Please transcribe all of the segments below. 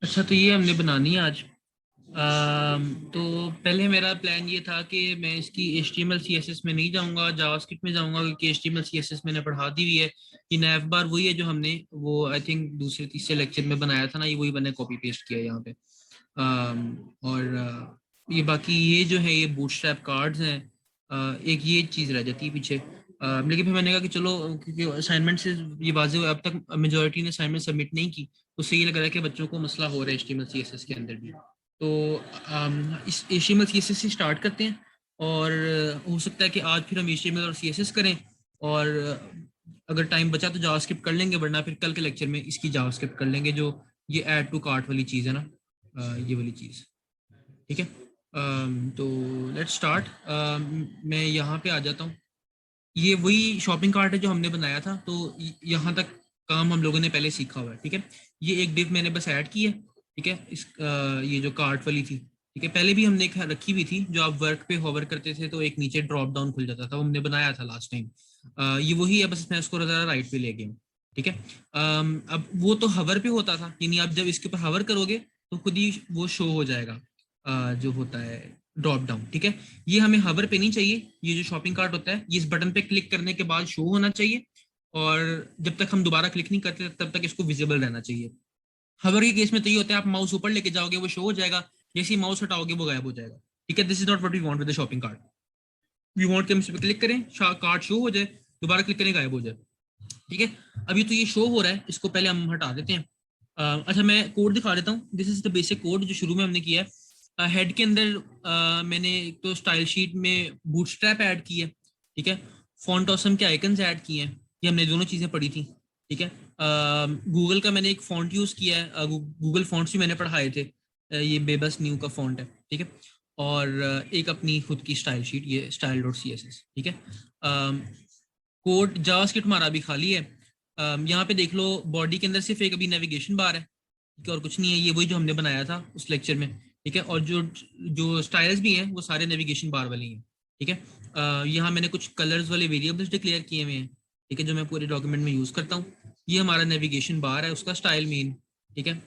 अच्छा, तो ये हमने बनानी है आज। तो पहले मेरा प्लान ये था कि मैं इसकी HTML CSS में नहीं जाऊंगा, जावास्क्रिप्ट में जाऊंगा, क्योंकि HTML CSS मैंने पढ़ा दी हुई है। ये नैव बार वही है जो हमने वो आई थिंक दूसरे तीसरे लेक्चर में बनाया था ना, ये वही मैंने कॉपी पेस्ट किया यहाँ पे। और ये बाकी ये जो है ये बूटस्ट्रैप कार्ड्स हैं। एक ये चीज़ रह जाती है पीछे। लेकिन फिर मैंने कहा कि चलो, क्योंकि असाइनमेंट से ये वाज़ेह है, अब तक मेजोरिटी ने असाइनमेंट सबमिट नहीं की, उससे ये लग रहा है कि बच्चों को मसला हो रहा है HTML CSS के अंदर भी। तो इस HTML CSS से स्टार्ट करते हैं। और हो सकता है कि आज फिर हम HTML और CSS करें। और अगर टाइम बचा तो जावास्क्रिप्ट कर लेंगे, वरना फिर कल के लेक्चर में इसकी जावास्क्रिप्ट कर लेंगे, जो ये ऐड टू कार्ट वाली चीज़ है ना, ये वाली चीज़। ठीक है। तो लेट्स स्टार्ट। मैं यहाँ पे आ जाता हूँ। ये वही शॉपिंग कार्ट है जो हमने बनाया था, तो यहाँ तक काम हम लोगों ने पहले सीखा हुआ है। ठीक है। ये एक डिव मैंने बस ऐड की है। ठीक है। ये जो कार्ट वाली थी, ठीक है, पहले भी हमने एक रखी हुई थी, जो आप वर्क पे होवर करते थे तो एक नीचे ड्रॉप डाउन खुल जाता था, वो हमने बनाया था लास्ट टाइम। ये वही है, बस मैं उसको ज़रा राइट पे ले गया हूँ। ठीक है। अब वो तो हवर पे होता था, यानी आप जब इसके ऊपर हवर करोगे तो खुद ही वो शो हो जाएगा, जो होता है ड्रॉप डाउन। ठीक है। ये हमें हवर पे नहीं चाहिए। ये जो शॉपिंग कार्ट होता है ये इस बटन पे क्लिक करने के बाद शो होना चाहिए, और जब तक हम दोबारा क्लिक नहीं करते तब तक इसको विजिबल रहना चाहिए। हवर के केस में तो ये होता है, आप माउस ऊपर लेके जाओगे वो शो हो जाएगा, जैसे ही माउस हटाओगे वो गायब हो जाएगा। ठीक है। This is not what we want with the shopping cart. We want कि हम इस पे क्लिक करें, कार्ट शो हो जाए, दोबारा क्लिक करें गायब हो जाए। ठीक है। अभी तो ये शो हो रहा है, इसको पहले हम हटा देते हैं। अच्छा, मैं कोड दिखा देता हूँ। This is the basic code जो शुरू में हमने किया है। हेड के अंदर मैंने एक तो स्टाइल शीट में बूटस्ट्रैप ऐड की है। ठीक है। फॉन्ट ऑसम के आइकन्स ऐड किए हैं, ये हमने दोनों चीज़ें पढ़ी थी। ठीक है। गूगल का मैंने एक फॉन्ट यूज़ किया है, गूगल फॉन्ट्स भी मैंने पढ़ाए थे। ये बेबस न्यू का फॉन्ट है। ठीक है। और एक अपनी खुद की स्टाइल शीट, ये स्टाइल डॉट CSS। ठीक है। कोड जावास्क्रिप्ट हमारा अभी खाली है। यहाँ पे देख लो, बॉडी के अंदर सिर्फ एक अभी नेविगेशन बार है। ठीक है। और कुछ नहीं है, ये वही जो हमने बनाया था उस लेक्चर में। ठीक है। और जो जो स्टाइल्स भी हैं वो सारे नेविगेशन बार वाले ही हैं। ठीक है। यहाँ मैंने कुछ कलर्स वाले वेरिएबल्स डिक्लेयर किए हुए हैं। ठीक है, जो मैं पूरे डॉक्यूमेंट में यूज़ करता हूँ। ये हमारा नेविगेशन बार है, उसका स्टाइल मेन। ठीक है।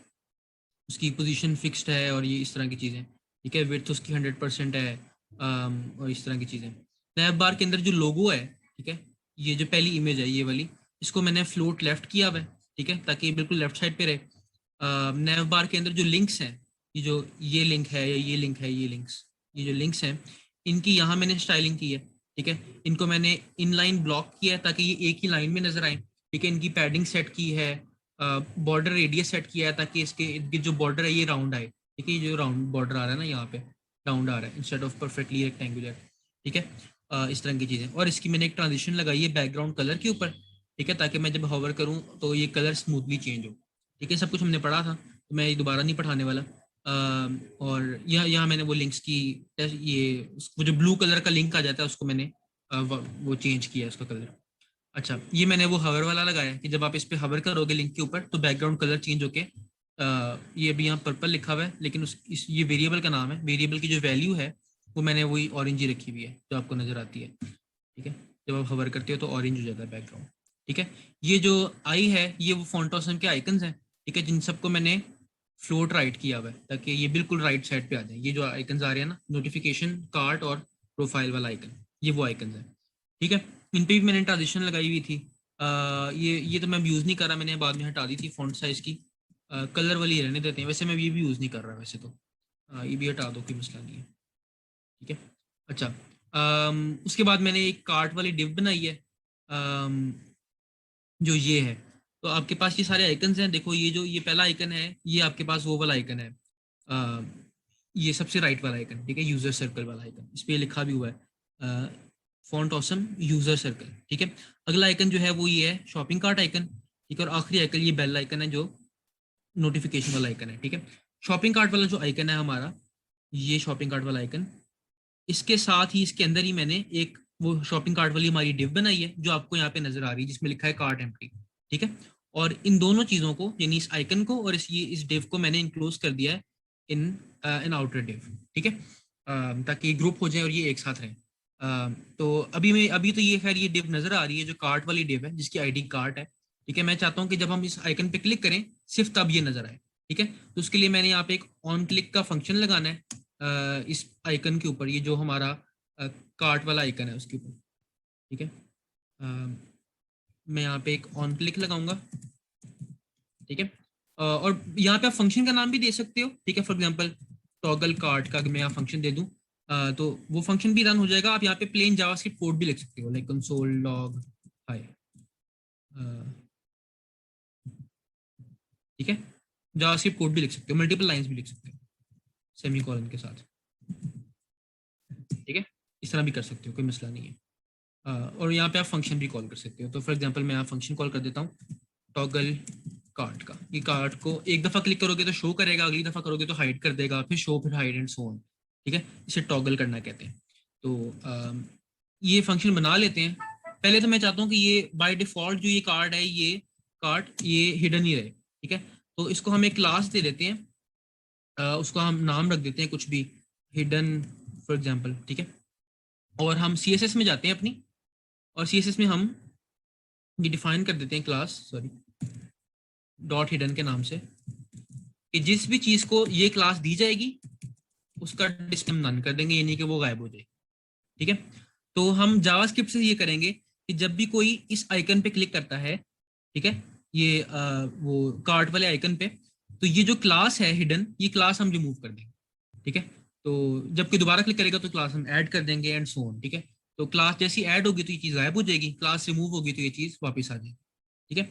उसकी पोजीशन फिक्स्ड है और ये इस तरह की चीज़ें। ठीक है। विड्थ उसकी 100% है। और इस तरह की चीज़ें। नैब बार के अंदर जो लोगो है, ठीक है, ये जो पहली इमेज है ये वाली, इसको मैंने फ्लोट लेफ्ट किया हुआ है। ठीक है, ताकि ये बिल्कुल लेफ्ट साइड पे रहे। नैव बार के अंदर जो लिंक्स हैं, ये जो ये लिंक है या ये लिंक है, ये लिंक्स, ये जो लिंक्स हैं, इनकी यहाँ मैंने स्टाइलिंग की है। ठीक है। इनको मैंने इनलाइन ब्लॉक किया है ताकि ये एक ही लाइन में नजर आए। ठीक है। इनकी पैडिंग सेट की है, बॉर्डर रेडियस सेट किया है ताकि इसके इर्द गिर्द जो बॉर्डर है ये राउंड आए। ठीक है। ये जो राउंड बॉर्डर आ रहा है ना यहाँ पे, राउंड आ रहा है इंस्टेड ऑफ परफेक्टली रेक्टेंगुलर। ठीक है। इस तरह की चीज़ें। और इसकी मैंने एक ट्रांजिशन लगाई है बैकग्राउंड कलर के ऊपर। ठीक है, ताकि मैं जब होवर करूँ तो ये कलर स्मूथली चेंज हो। ठीक है। सब कुछ हमने पढ़ा था, तो मैं ये दोबारा नहीं पढ़ाने वाला। और यहाँ मैंने वो लिंक्स की, ये वो जो ब्लू कलर का लिंक आ जाता है उसको मैंने वो चेंज किया उसका कलर। अच्छा, ये मैंने वो हवर वाला लगाया कि जब आप इस पे हवर करोगे लिंक के ऊपर तो बैकग्राउंड कलर चेंज होके ये अभी यहाँ पर्पल लिखा हुआ है, लेकिन ये वेरिएबल का नाम है। वेरिएबल की जो वैल्यू है वो मैंने वही ऑरेंज ही रखी हुई है जो आपको नजर आती है। ठीक है। जब आप हवर करते हो तो ऑरेंज हो जाता है बैकग्राउंड। ठीक है। ये जो आई है ये वो फॉन्ट ऑसम के आइकन्स हैं। ठीक है, जिन सबको मैंने फ्लोट राइट किया हुआ है ताकि ये बिल्कुल राइट साइड पे आ जाए। ये जो आइकन्स आ रहे हैं ना, नोटिफिकेशन, कार्ट और प्रोफाइल वाला आइकन, ये वो आइकन्स हैं। ठीक है। इन पे भी मैंने ट्रांजिशन लगाई हुई थी। ये तो मैं यूज़ नहीं कर रहा, मैंने बाद में हटा दी थी फॉन्ट साइज की। कलर वाली रहने देते हैं, वैसे मैं ये भी यूज़ नहीं कर रहा वैसे तो। ये भी हटा दो, कोई मसला नहीं है। ठीक है। अच्छा, उसके बाद मैंने एक कार्ट वाली डिव बनाई है, अम, जो ये है। तो आपके पास ये सारे आइकन्स हैं, देखो ये जो ये पहला आइकन है ये आपके पास वो वाला आइकन है, अ, ये सबसे राइट वाला आइकन। ठीक है, यूजर सर्कल वाला आइकन, इस पे लिखा भी हुआ है फॉन्ट ऑसम यूजर सर्कल। ठीक है। अगला आइकन जो है वो ये है शॉपिंग कार्ट आइकन। ठीक है। और आखिरी आइकन ये बेल आइकन है जो नोटिफिकेशन वाला आइकन है। ठीक है। शॉपिंग कार्ट वाला जो आइकन है हमारा, ये शॉपिंग कार्ट वाला आइकन, इसके साथ ही इसके अंदर ही मैंने एक वो शॉपिंग कार्ट वाली हमारी डिव बनाई है जो आपको यहाँ पे नजर आ रही है, जिसमें लिखा है कार्ट एम्प्टी। ठीक है। और इन दोनों चीजों को, यानी इस आइकन को और इस डिव को मैंने इंक्लोज कर दिया है इन एन आउटर डिव। ठीक है। ताकि ग्रुप हो जाए और ये एक साथ रहे। तो अभी तो ये खैर ये डिव नजर आ रही है जो कार्ट वाली डिव है जिसकी आईडी कार्ट है। ठीक है। मैं चाहता हूँ कि जब हम इस आइकन पे क्लिक करें सिर्फ तब ये नजर आए। ठीक है। तो उसके लिए मैंने यहाँ पे एक ऑन क्लिक का फंक्शन लगाना है इस आइकन के ऊपर, ये जो हमारा कार्ट वाला आइकन है उसके ऊपर। ठीक है, मैं यहाँ पे एक ऑन क्लिक लगाऊंगा। ठीक है, और यहाँ पे आप फंक्शन का नाम भी दे सकते हो। ठीक है, फॉर एग्जांपल टॉगल कार्ट का अगर मैं यहाँ फंक्शन दे दूँ तो वो फंक्शन भी रन हो जाएगा। आप यहाँ पे प्लेन जावास्क्रिप्ट कोड भी लिख सकते हो, लाइक कंसोल लॉग हाई। ठीक है, जावास्क्रिप्ट कोड भी लिख सकते हो, मल्टीपल लाइंस भी लिख सकते हो सेमी कॉलन के साथ। ठीक है, इस तरह भी कर सकते हो, कोई मसला नहीं है। और यहाँ पे आप फंक्शन भी कॉल कर सकते हो। तो फॉर एग्जांपल मैं यहाँ फंक्शन कॉल कर देता हूँ टॉगल कार्ट का। ये कार्ट को एक दफ़ा क्लिक करोगे तो शो करेगा, अगली दफ़ा करोगे तो हाइड कर देगा, फिर शो, फिर हाइड एंड सो ऑन। ठीक है, इसे टॉगल करना कहते हैं। तो ये फंक्शन बना लेते हैं। पहले तो मैं चाहता हूँ कि ये बाय डिफॉल्ट जो ये कार्ड है, ये कार्ड ये हिडन ही रहे। ठीक है, तो इसको हम एक क्लास दे देते हैं, उसको हम नाम रख देते हैं कुछ भी, हिडन फॉर एग्जांपल। ठीक है, और हम CSS में जाते हैं अपनी, और CSS में हम ये डिफाइन कर देते हैं क्लास, सॉरी, डॉट हिडन के नाम से, कि जिस भी चीज को ये क्लास दी जाएगी उसका डिस्प्ले नन कर देंगे, यानी कि वो गायब हो जाएगी। ठीक है, तो हम जावास्क्रिप्ट से ये करेंगे कि जब भी कोई इस आइकन पे क्लिक करता है, ठीक है, ये वो कार्ट वाले आइकन पे, तो ये जो क्लास है हिडन, ये क्लास हम रिमूव कर देंगे। ठीक है, तो जब कोई दोबारा क्लिक करेगा तो क्लास हम ऐड कर देंगे एंड सो ऑन। ठीक है, तो क्लास जैसी ऐड होगी तो ये चीज़ गायब हो जाएगी, क्लास रिमूव होगी तो ये चीज़ वापस आ जाएगी। ठीक है,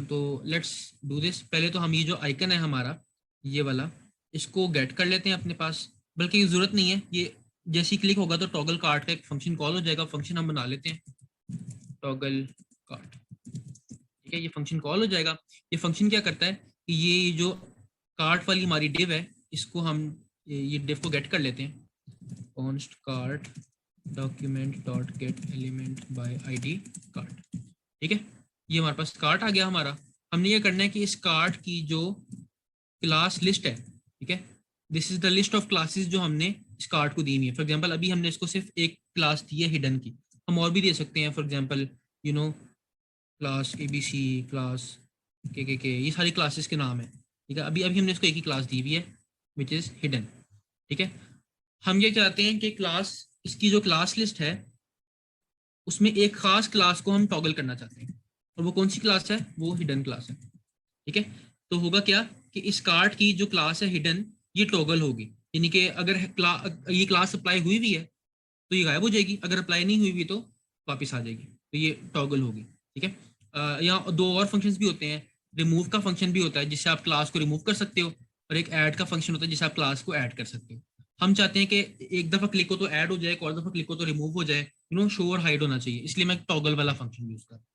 तो लेट्स डू दिस। पहले तो हम ये जो आइकन है हमारा, ये वाला, इसको गेट कर लेते हैं अपने पास, बल्कि ये जरूरत नहीं है, ये जैसे ही क्लिक होगा तो टॉगल कार्ट का एक फंक्शन कॉल हो जाएगा। फंक्शन हम बना लेते हैं टॉगल कार्ट। ठीक है, ये फंक्शन कॉल हो जाएगा। ये फंक्शन क्या करता है कि ये जो कार्ट वाली हमारी डिव है, इसको हम ये डिव को गेट कर लेते हैं, const cart document dot gate element by ID cart. ठीक है, ये हमारे पास कार्ट आ गया हमारा। हमने ये करना है कि इस कार्ट की जो क्लास लिस्ट है, ठीक है, this is the list of classes जो हमने इस कार्ट को दी हुई है। फॉर एग्जांपल अभी हमने इसको सिर्फ एक क्लास दी है हिडन की, हम और भी दे सकते हैं। For example class ABC, class के ये सारी क्लासेस के नाम है। ठीक है, अभी अभी हमने इसको एक ही क्लास दी हुई है विच इज हिडन। ठीक है, हम ये चाहते हैं कि क्लास, इसकी जो क्लास लिस्ट है उसमें एक खास क्लास को हम टॉगल करना चाहते हैं, और वो कौन सी क्लास है, वो हिडन क्लास है। ठीक है, तो होगा क्या कि इस कार्ड की जो क्लास है हिडन, ये टॉगल होगी, यानी कि अगर ये क्लास अप्लाई हुई हुई है तो ये गायब हो जाएगी, अगर अप्लाई नहीं हुई हुई तो वापस आ जाएगी, तो ये टॉगल होगी। ठीक है, यहाँ दो और फंक्शंस भी होते हैं। रिमूव का फंक्शन भी होता है जिससे आप क्लास को रिमूव कर सकते हो, और एक ऐड का फंक्शन होता है जिससे आप क्लास को ऐड कर सकते हो। हम चाहते हैं कि एक दफा क्लिक हो तो ऐड हो जाए, एक और दफा क्लिक हो तो रिमूव हो जाए, शो और हाइड होना चाहिए, इसलिए मैं टॉगल वाला फंक्शन यूज कर रहा हूँ।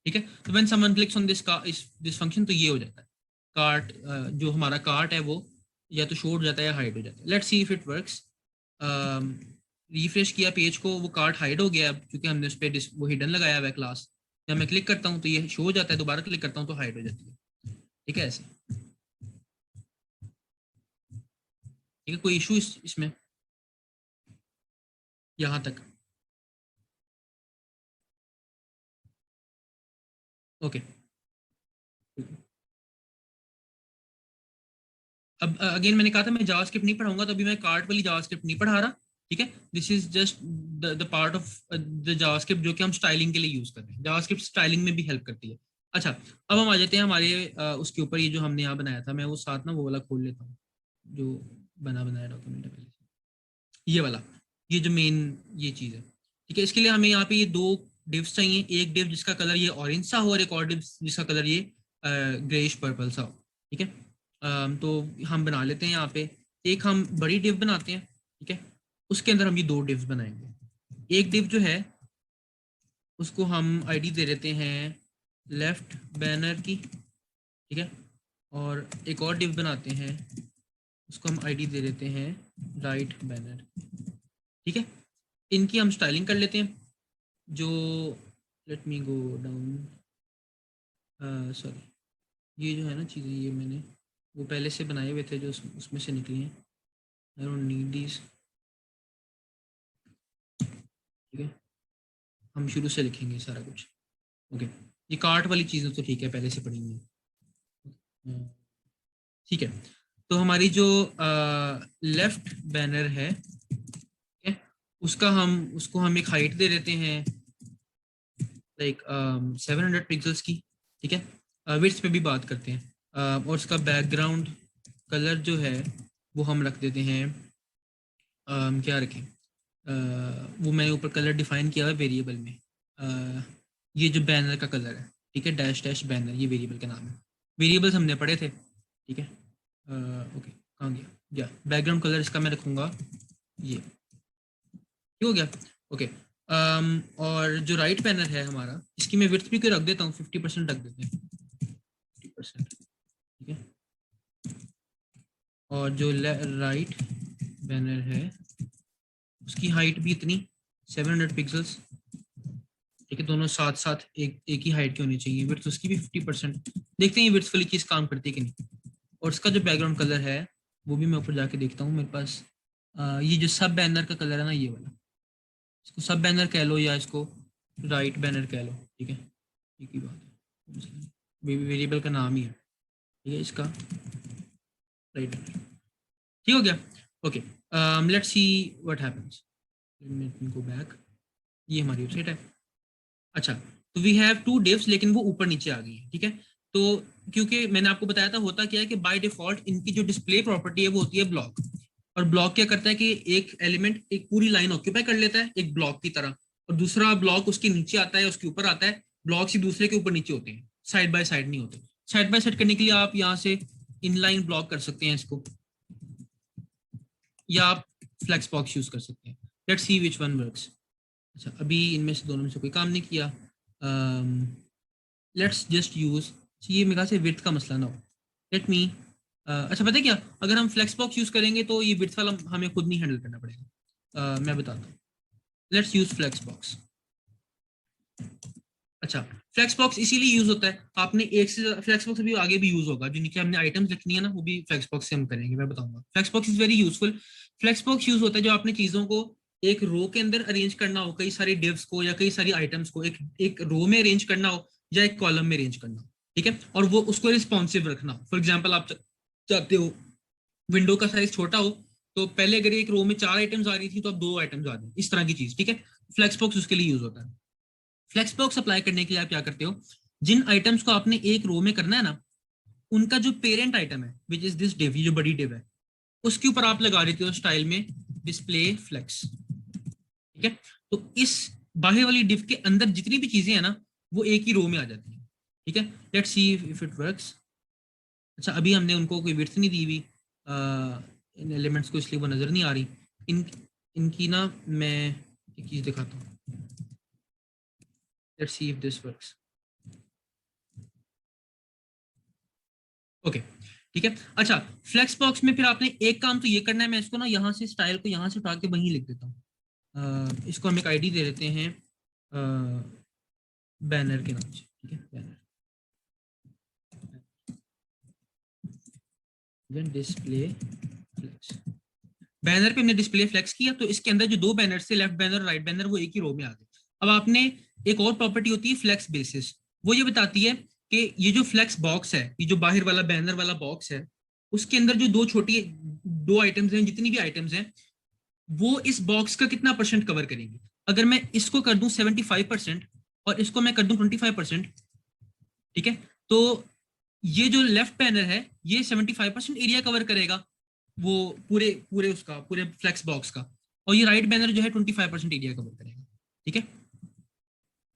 ठीक है, तो when someone clicks on this function तो ये हो जाता है, कार्ट जो हमारा कार्ट है वो या तो शो हो जाता है या हाइड हो जाता है। Let's see if it works. Refresh किया पेज को, वो कार्ट हाइड हो गया अब, क्योंकि हमने उस पर वो हिडन लगाया हुआ है क्लास। जब मैं क्लिक करता हूँ तो ये शो हो जाता है, दोबारा क्लिक करता हूँ तो हाइड हो जाती है। ठीक है, ऐसे। ठीक है, कोई इशू इसमें यहाँ तक? ओके, अब अगेन मैंने कहा था मैं जावास्क्रिप्ट नहीं पढ़ाऊंगा, तो अभी मैं कार्ट वाली जावास्क्रिप्ट नहीं पढ़ा रहा। ठीक है, this is just the part of the JavaScript जो कि हम स्टाइलिंग के लिए यूज कर रहे हैं। जावास्क्रिप्ट स्टाइलिंग में भी हेल्प करती है। अच्छा, अब हम आ जाते हैं हमारे उसके ऊपर, ये जो हमने यहाँ बनाया था, मैं वो साथ ना वो वाला खोल लेता हूँ जो बना बनाया डॉक्यूमेंट है पहले से, ये वाला, ये जो मेन ये चीज़ है। ठीक है, इसके लिए हमें यहाँ पे ये दो डिव्स चाहिए, एक डिव जिसका कलर ये ऑरेंज सा हो और एक और डिव जिसका कलर ये ग्रेइश पर्पल सा हो। ठीक है, तो हम बना लेते हैं यहाँ पे, एक हम बड़ी डिव बनाते हैं। ठीक है, उसके अंदर हम ये दो डिव्स बनाएंगे। एक डिव जो है उसको हम आईडी दे देते हैं लेफ्ट बैनर की। ठीक है, और एक और डिव बनाते हैं, उसको हम आईडी दे देते हैं राइट बैनर। ठीक है, इनकी हम स्टाइलिंग कर लेते हैं। जो let me go down, sorry, ये जो है ना चीज़ें, ये मैंने वो पहले से बनाए हुए थे जो उसमें से निकली हैं। I don't need this. ठीक है, हम शुरू से लिखेंगे सारा कुछ। ओके, ये कार्ट वाली चीज़ें तो ठीक है, पहले से पढ़ी हुई हैं। ठीक है, तो हमारी जो लेफ्ट बैनर है, ठीक है, उसको हम एक हाइट दे देते हैं लाइक 700 पिक्सल्स की। ठीक है, विड्थ पे भी बात करते हैं। और उसका बैकग्राउंड कलर जो है वो हम रख देते हैं, क्या रखें, वो मैंने ऊपर कलर डिफाइन किया हुआ है वेरिएबल में। ये जो बैनर का कलर है, ठीक है, डैश डैश बैनर, ये वेरिएबल का नाम है। वेरिएबल्स हमने पढ़े थे, ठीक है। ओके, कहाँ गया, या बैकग्राउंड कलर इसका मैं रखूँगा ये, ठीक हो गया। ओके, और जो राइट पैनल है हमारा, इसकी मैं विड्थ भी कोई रख देता हूँ, 50% रख देते हैं, 50%, ठीक है। और जो राइट बैनर है उसकी हाइट भी इतनी 700 पिक्सल्स, ठीक है। दोनों साथ साथ एक ही हाइट की होनी चाहिए। विड्थ उसकी भी 50%। देखते हैं ये विड्थ वाली चीज़ काम करती है कि नहीं। और इसका जो बैकग्राउंड कलर है वो भी मैं ऊपर जाके देखता हूँ। मेरे पास ये जो सब बैनर का कलर है ना, ये वाला, इसको सब बैनर कह लो या इसको राइट बैनर कह लो, ठीक है, एक ही बात है, वेरिएबल का नाम ही है, ठीक है, इसका राइट बैनर, ठीक हो गया। Okay, let's see what happens, let me go back. ये हमारी वेबसाइट है। अच्छा, तो वी हैव टू डिव्स, लेकिन वो ऊपर नीचे आ गई है, ठीक है। तो क्योंकि मैंने आपको बताया था, होता क्या है कि बाय डिफॉल्ट इनकी जो डिस्प्ले प्रॉपर्टी है वो होती है ब्लॉक। और ब्लॉक क्या करता है कि एक एलिमेंट एक पूरी लाइन ऑक्यूपाई कर लेता है एक ब्लॉक की तरह, और दूसरा ब्लॉक उसके नीचे आता है, उसके ऊपर आता है। ब्लॉक्स ही दूसरे के ऊपर नीचे होते हैं, साइड बाय साइड नहीं होते। साइड बाय साइड करने के लिए आप यहाँ से इनलाइन ब्लॉक कर सकते हैं इसको, या आप फ्लेक्स बॉक्स यूज कर सकते हैं। Let's see which one works. अच्छा, अभी इनमें से दोनों में से कोई काम नहीं किया। लेट्स जस्ट यूज, ये मेरे ख्याल से विड्थ का मसला ना हो। लेट मी, अच्छा पता है क्या, अगर हम फ्लेक्स बॉक्स यूज करेंगे तो ये विड्थ वाला हमें खुद नहीं हैंडल करना पड़ेगा। मैं बताता हूँ, लेट्स यूज फ्लेक्स बॉक्स। अच्छा, फ्लेक्स बॉक्स इसीलिए यूज होता है, आपने एक से फ्लेक्स बॉक्स अभी आगे भी यूज होगा, जो नीचे हमने आइटम्स लिखनी है ना, वो भी फ्लेक्स बॉक्स से हम करेंगे, मैं बताऊंगा। Flexbox is very useful. Flexbox use होता है जो आपने चीजों को एक रो के अंदर अरेंज करना हो, कई सारी डिव्स को या कई सारी आइटम्स को एक एक रो में अरेंज करना हो, या एक कॉलम में अरेंज करना हो, ठीक है, और वो उसको रिस्पॉन्सिव रखना हो। फॉर एग्जाम्पल, आप चाहते हो विंडो का साइज छोटा हो, तो पहले अगर एक रो में 4 आइटम्स आ रही थी तो अब 2 आइटम्स आ रही, इस तरह की चीज, ठीक है। फ्लेक्स बॉक्स उसके लिए यूज होता है। फ्लेक्स बॉक्स अप्लाई करने के लिए आप क्या करते हो, जिन आइटम्स को आपने एक रो में करना है ना, उनका जो पेरेंट आइटम है विच इज दिस डिव, ये जो बड़ी डिव है, उसके ऊपर आप लगा देते हो स्टाइल में डिस्प्ले फ्लेक्स, ठीक है। तो इस बाहर वाली डिव के अंदर जितनी भी चीजें हैं ना, वो एक ही रो में आ जाती है, ठीक है। Let's see if it works. अच्छा, अभी हमने उनको कोई विड्थ नहीं दी हुई इन एलिमेंट्स को, इसलिए वो नजर नहीं आ रही। इन इनकी ना मैं एक चीज दिखाता हूँ। Let's see if this works. Okay, ठीक है। अच्छा, फ्लेक्स बॉक्स में फिर आपने एक काम तो ये करना है, मैं इसको ना यहाँ से स्टाइल को यहाँ से उठा के वहीं लिख देता हूँ। इसको हम एक आईडी दे देते हैं बैनर के नाम से, ठीक है, बैनर डिस्प्ले फ्लेक्स। बैनर पे हमने डिस्प्ले फ्लेक्स किया, तो इसके अंदर जो 2 बैनर थे, लेफ्ट बैनर राइट बैनर, वो एक ही रो में आ गए। अब आपने एक और प्रॉपर्टी होती है फ्लेक्स बेसिस, वो ये बताती है कि ये जो फ्लेक्स बॉक्स है, ये जो बाहर वाला बैनर वाला बॉक्स है, उसके अंदर जो दो आइटम्स हैं, जितनी भी आइटम्स हैं, वो इस बॉक्स का कितना परसेंट कवर करेंगे। अगर मैं इसको कर दूं 75% और इसको मैं कर दूं 25%, ठीक है, तो ये जो लेफ्ट पैनल है ये 75% एरिया कवर करेगा, वो पूरे पूरे उसका पूरे फ्लेक्स बॉक्स का। और ये राइट बैनर जो है 25% एरिया कवर करेगा, ठीक है,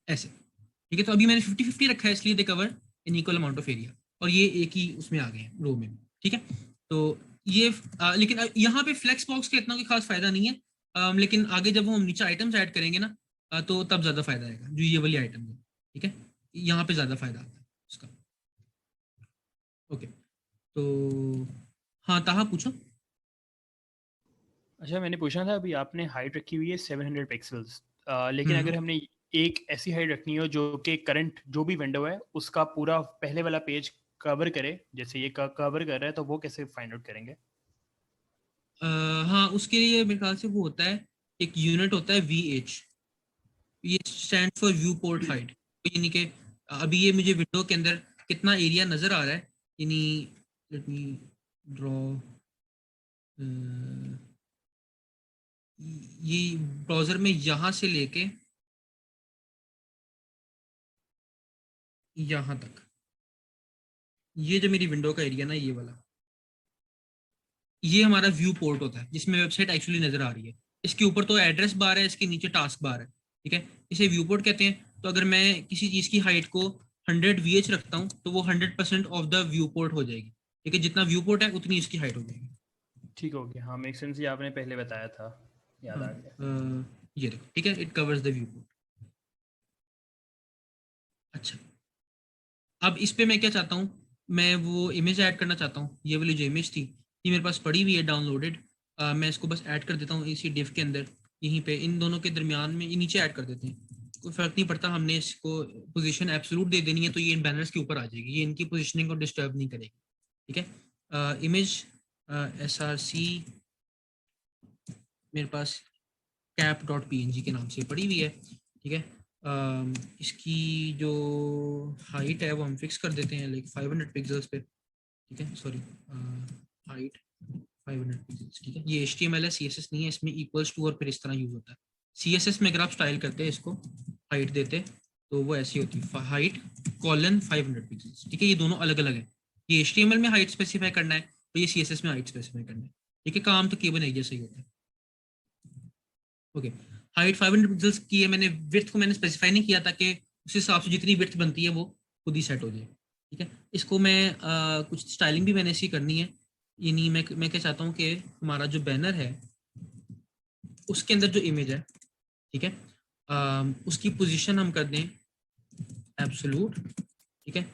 ऐसे, ठीक है। तो अभी मैंने 50-50 रखा है, इसलिए they cover in equal amount of area, और ये एक ही उसमें आ गए हैं रो में, ठीक है। तो ये लेकिन यहाँ पे फ्लेक्स बॉक्स का इतना कोई खास फायदा नहीं है। लेकिन आगे जब हम नीचे आइटम्स ऐड करेंगे ना, तो तब ज्यादा फायदा आएगा, जो ये वाली आइटम है, ठीक है, यहाँ पे ज्यादा फायदा आता है उसका। ओके, तो हाँ, ताहा पूछो। अच्छा, मैंने पूछना था, अभी आपने हाइट रखी हुई है 700 पिक्सल्स, लेकिन हम्म अगर हमने एक ऐसी हाइट रखनी हो जो कि करंट जो भी विंडो है उसका पूरा पहले वाला पेज कवर करे, जैसे ये कवर कर रहा है, तो वो कैसे फाइंड आउट करेंगे? हाँ, उसके लिए मेरे ख्याल से वो होता है, एक यूनिट होता है VH, ये stand for view port height. यानी कि अभी ये मुझे विंडो के अंदर कितना एरिया नजर आ रहा है, यानी लेट मी ड्रॉ, ये ब्राउजर में यहाँ से लेके यहाँ तक, ये जो मेरी विंडो का एरिया ना, ये वाला, ये हमारा व्यू पोर्ट होता है जिसमें वेबसाइट एक्चुअली नजर आ रही है। इसके ऊपर तो एड्रेस बार है, इसके नीचे टास्क बार है, ठीक है। इसे व्यू पोर्ट कहते हैं। तो अगर मैं किसी चीज की हाइट को 100 VH रखता हूँ तो वो 100% ऑफ द व्यू पोर्ट हो जाएगी, ठीक है। जितना व्यू पोर्ट है उतनी इसकी हाइट हो जाएगी। ठीक हो गया, हाँ मेक सेंस, ये आपने पहले बताया था, याद हाँ, आ गया। ये देखो, ठीक है, it covers the view port. अच्छा, अब इस पे मैं क्या चाहता हूँ, मैं वो इमेज ऐड करना चाहता हूँ। ये वाली जो इमेज थी ये मेरे पास पड़ी हुई है डाउनलोडेड। मैं इसको बस ऐड कर देता हूँ इसी डिव के अंदर, यहीं पे इन दोनों के दरमियान में, ये नीचे ऐड कर देते हैं। कोई फर्क नहीं पड़ता, हमने इसको पोजीशन एब्सोल्यूट दे देनी है तो ये इन बैनर्स के ऊपर आ जाएगी, ये इनकी पोजीशनिंग को डिस्टर्ब नहीं करेगी, ठीक है। इमेज SRC मेरे पास cap.png के नाम से पड़ी हुई है, ठीक है। इसकी जो हाइट है वो हम फिक्स कर देते हैं लाइक 500 पिक्सल्स पे, ठीक है। सॉरी, हाइट 500 पिक्सल्स, ठीक है। ये HTML है, CSS नहीं है, इसमें इक्वल्स टू और फिर इस तरह यूज होता है। CSS में अगर आप स्टाइल करते हैं इसको, हाइट देते तो वो ऐसी होती है, हाइट कॉलन 500 पिक्सल्स, ठीक है। ये दोनों अलग अलग है, ये HTML में हाइट स्पेसिफाई करना है तो ये CSS में हाइट स्पेसिफाई करना है, ठीक है। काम तो केवल एक जैसा ही होता है। ओके, हाइट 500 पिक्सल्स की है मैंने, विड्थ को मैंने स्पेसिफाई नहीं किया ताकि उस हिसाब से जितनी विड्थ बनती है वो खुद ही सेट हो जाए, ठीक है। इसको मैं कुछ स्टाइलिंग भी मैंने ऐसी करनी है, यानी मैं क्या चाहता हूँ कि हमारा जो बैनर है उसके अंदर जो इमेज है, ठीक है, उसकी पोजीशन हम कर दें एब्सोल्यूट, ठीक है।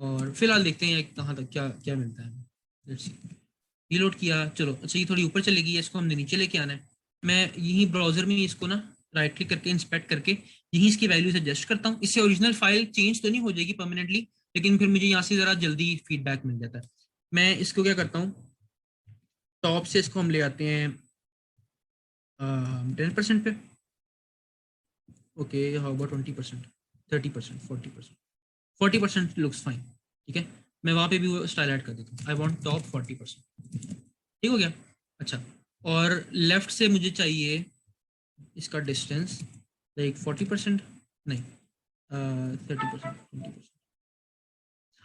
और फिलहाल देखते हैं कहाँ तक क्या क्या मिलता है। लेट्स सी, रीलोड किया, चलो अच्छा, ये थोड़ी ऊपर चलेगी, इसको हमने नीचे लेके आना है। मैं यही ब्राउजर में इसको ना राइट क्लिक करके इंस्पेक्ट करके यही इसकी वैल्यूज एडजस्ट करता हूँ। इससे ओरिजिनल फाइल चेंज तो नहीं हो जाएगी परमानेंटली, लेकिन फिर मुझे यहाँ से जरा जल्दी फीडबैक मिल जाता है। मैं इसको क्या करता हूँ, टॉप से इसको हम ले आते हैं 10% पे। Okay, how about 20%, 30%, 40%? 40% looks fine, ठीक है। मैं वहाँ पे भी वो स्टाइल ऐड कर देता हूँ, आई वॉन्ट टॉप 40%, ठीक हो गया। अच्छा, और लेफ्ट से मुझे चाहिए इसका डिस्टेंस लाइक 40%, नहीं 30%, 20%।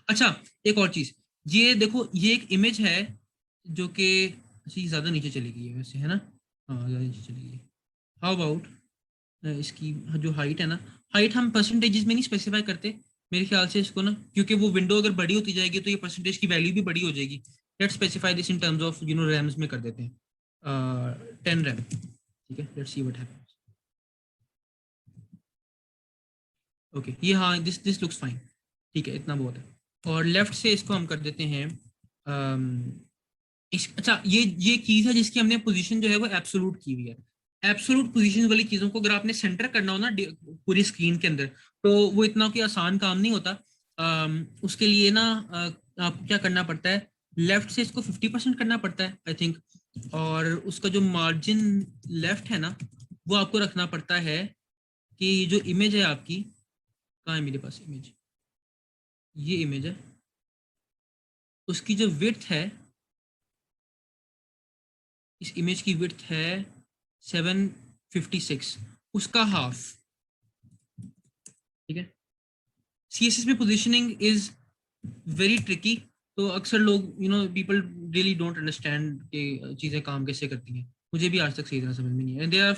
अच्छा, एक और चीज, ये देखो, ये एक इमेज है जो कि अच्छी ज्यादा नीचे चली गई है वैसे, है ना। हाँ, ज्यादा नीचे चली गई है। हाउ अबाउट इसकी जो हाइट है ना, हाइट हम परसेंटेजेस में नहीं स्पेसिफाई करते मेरे ख्याल से इसको ना, क्योंकि वो विंडो अगर बड़ी होती जाएगी तो ये परसेंटेज की वैल्यू भी बड़ी हो जाएगी। Let's specify this in terms of rems में कर देते हैं 10 रैम, ठीक है। Let's see what happens. Okay, ये हाँ, दिस लुक्स फाइन, ठीक है, इतना बहुत है। और लेफ्ट से इसको हम कर देते हैं अच्छा, ये चीज है जिसकी हमने पोजीशन जो है वो एब्सोल्यूट की हुई है। एब्सोल्यूट पोजीशन वाली चीजों को अगर आपने सेंटर करना हो ना पूरी स्क्रीन के अंदर, तो वो इतना कोई आसान काम नहीं होता। उसके लिए ना आपको क्या करना पड़ता है, लेफ्ट से इसको 50% करना पड़ता है आई थिंक। और उसका जो मार्जिन लेफ्ट है ना, वो आपको रखना पड़ता है कि जो इमेज है आपकी, कहाँ है मेरे पास इमेज, ये इमेज है, उसकी जो विड्थ है, इस इमेज की विड्थ है 756, उसका हाफ, ठीक है। CSS में पोजीशनिंग इज वेरी ट्रिकी, तो अक्सर लोग पीपल रियली डोंट अंडरस्टैंड कि चीजें काम कैसे करती हैं। मुझे भी आज तक सही तरह समझ में नहीं है। There are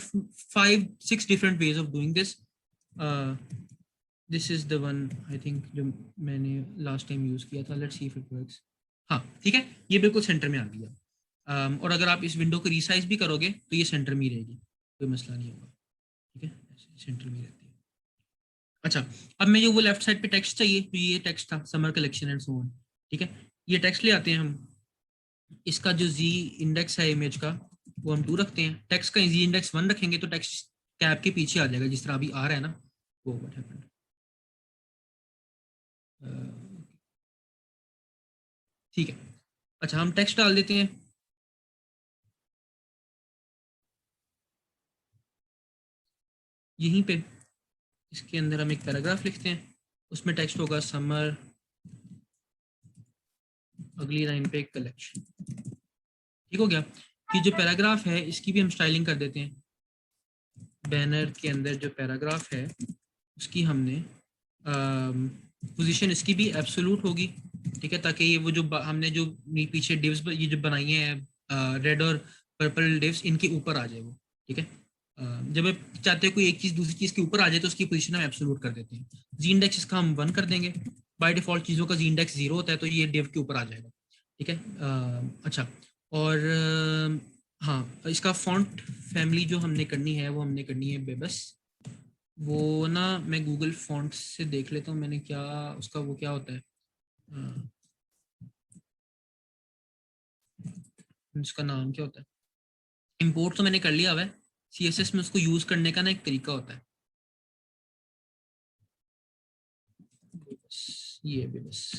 5-6 different ways of doing this. This is the one I think जो मैंने लास्ट टाइम यूज किया था। Let's see if it works. हाँ, ठीक है, ये बिल्कुल सेंटर में आ गया। और अगर आप इस विंडो को रीसाइज भी करोगे तो ये सेंटर में ही रहेगी, कोई मसला नहीं होगा, ठीक है, सेंटर में रहती है। अच्छा, अब मैं जो वो लेफ्ट साइड पे टेक्स्ट चाहिए, तो ये टेक्स्ट था summer collection and so on, ठीक है। ये टेक्स्ट ले आते हैं हम, इसका जो जी इंडेक्स है इमेज का वो हम 2 रखते हैं, टेक्स्ट का जी इंडेक्स 1 रखेंगे तो टेक्स्ट कैप के पीछे आ जाएगा जिस तरह अभी आ रहा है ना, वो व्हाट हैपेंड। ठीक है, अच्छा, हम टेक्स्ट डाल देते हैं यहीं पे। इसके अंदर हम एक पैराग्राफ लिखते हैं, उसमें टेक्स्ट होगा समर अगली लाइन पे कलेक्शन। ठीक हो गया। ये जो पैराग्राफ है इसकी भी हम स्टाइलिंग कर देते हैं। बैनर के अंदर जो पैराग्राफ है उसकी हमने पोजीशन इसकी भी एब्सोल्यूट होगी, ठीक है, ताकि ये वो जो हमने जो पीछे डिव्स ये जो बनाई हैं रेड और पर्पल डिव्स, इनके ऊपर आ जाए वो, ठीक है। जब आप चाहते हैं कोई एक चीज दूसरी चीज के ऊपर आ जाए तो उसकी पोजीशन हम एब्सोल्यूट कर देते हैं। जी इंडेक्स इसका हम 1 कर देंगे। बाय डिफॉल्ट चीजों का जी इंडेक्स 0 होता है, तो ये डिव के ऊपर आ जाएगा, ठीक है। अच्छा, और हाँ, इसका फॉन्ट फैमिली जो हमने करनी है वो हमने करनी है बेबस। वो ना मैं गूगल फॉन्ट से देख लेता हूँ, मैंने क्या उसका वो क्या होता है, उसका नाम क्या होता है। इंपोर्ट तो मैंने कर लिया हुआ है, सीएसएस में उसको यूज करने का ना एक तरीका होता है। ये भी बस।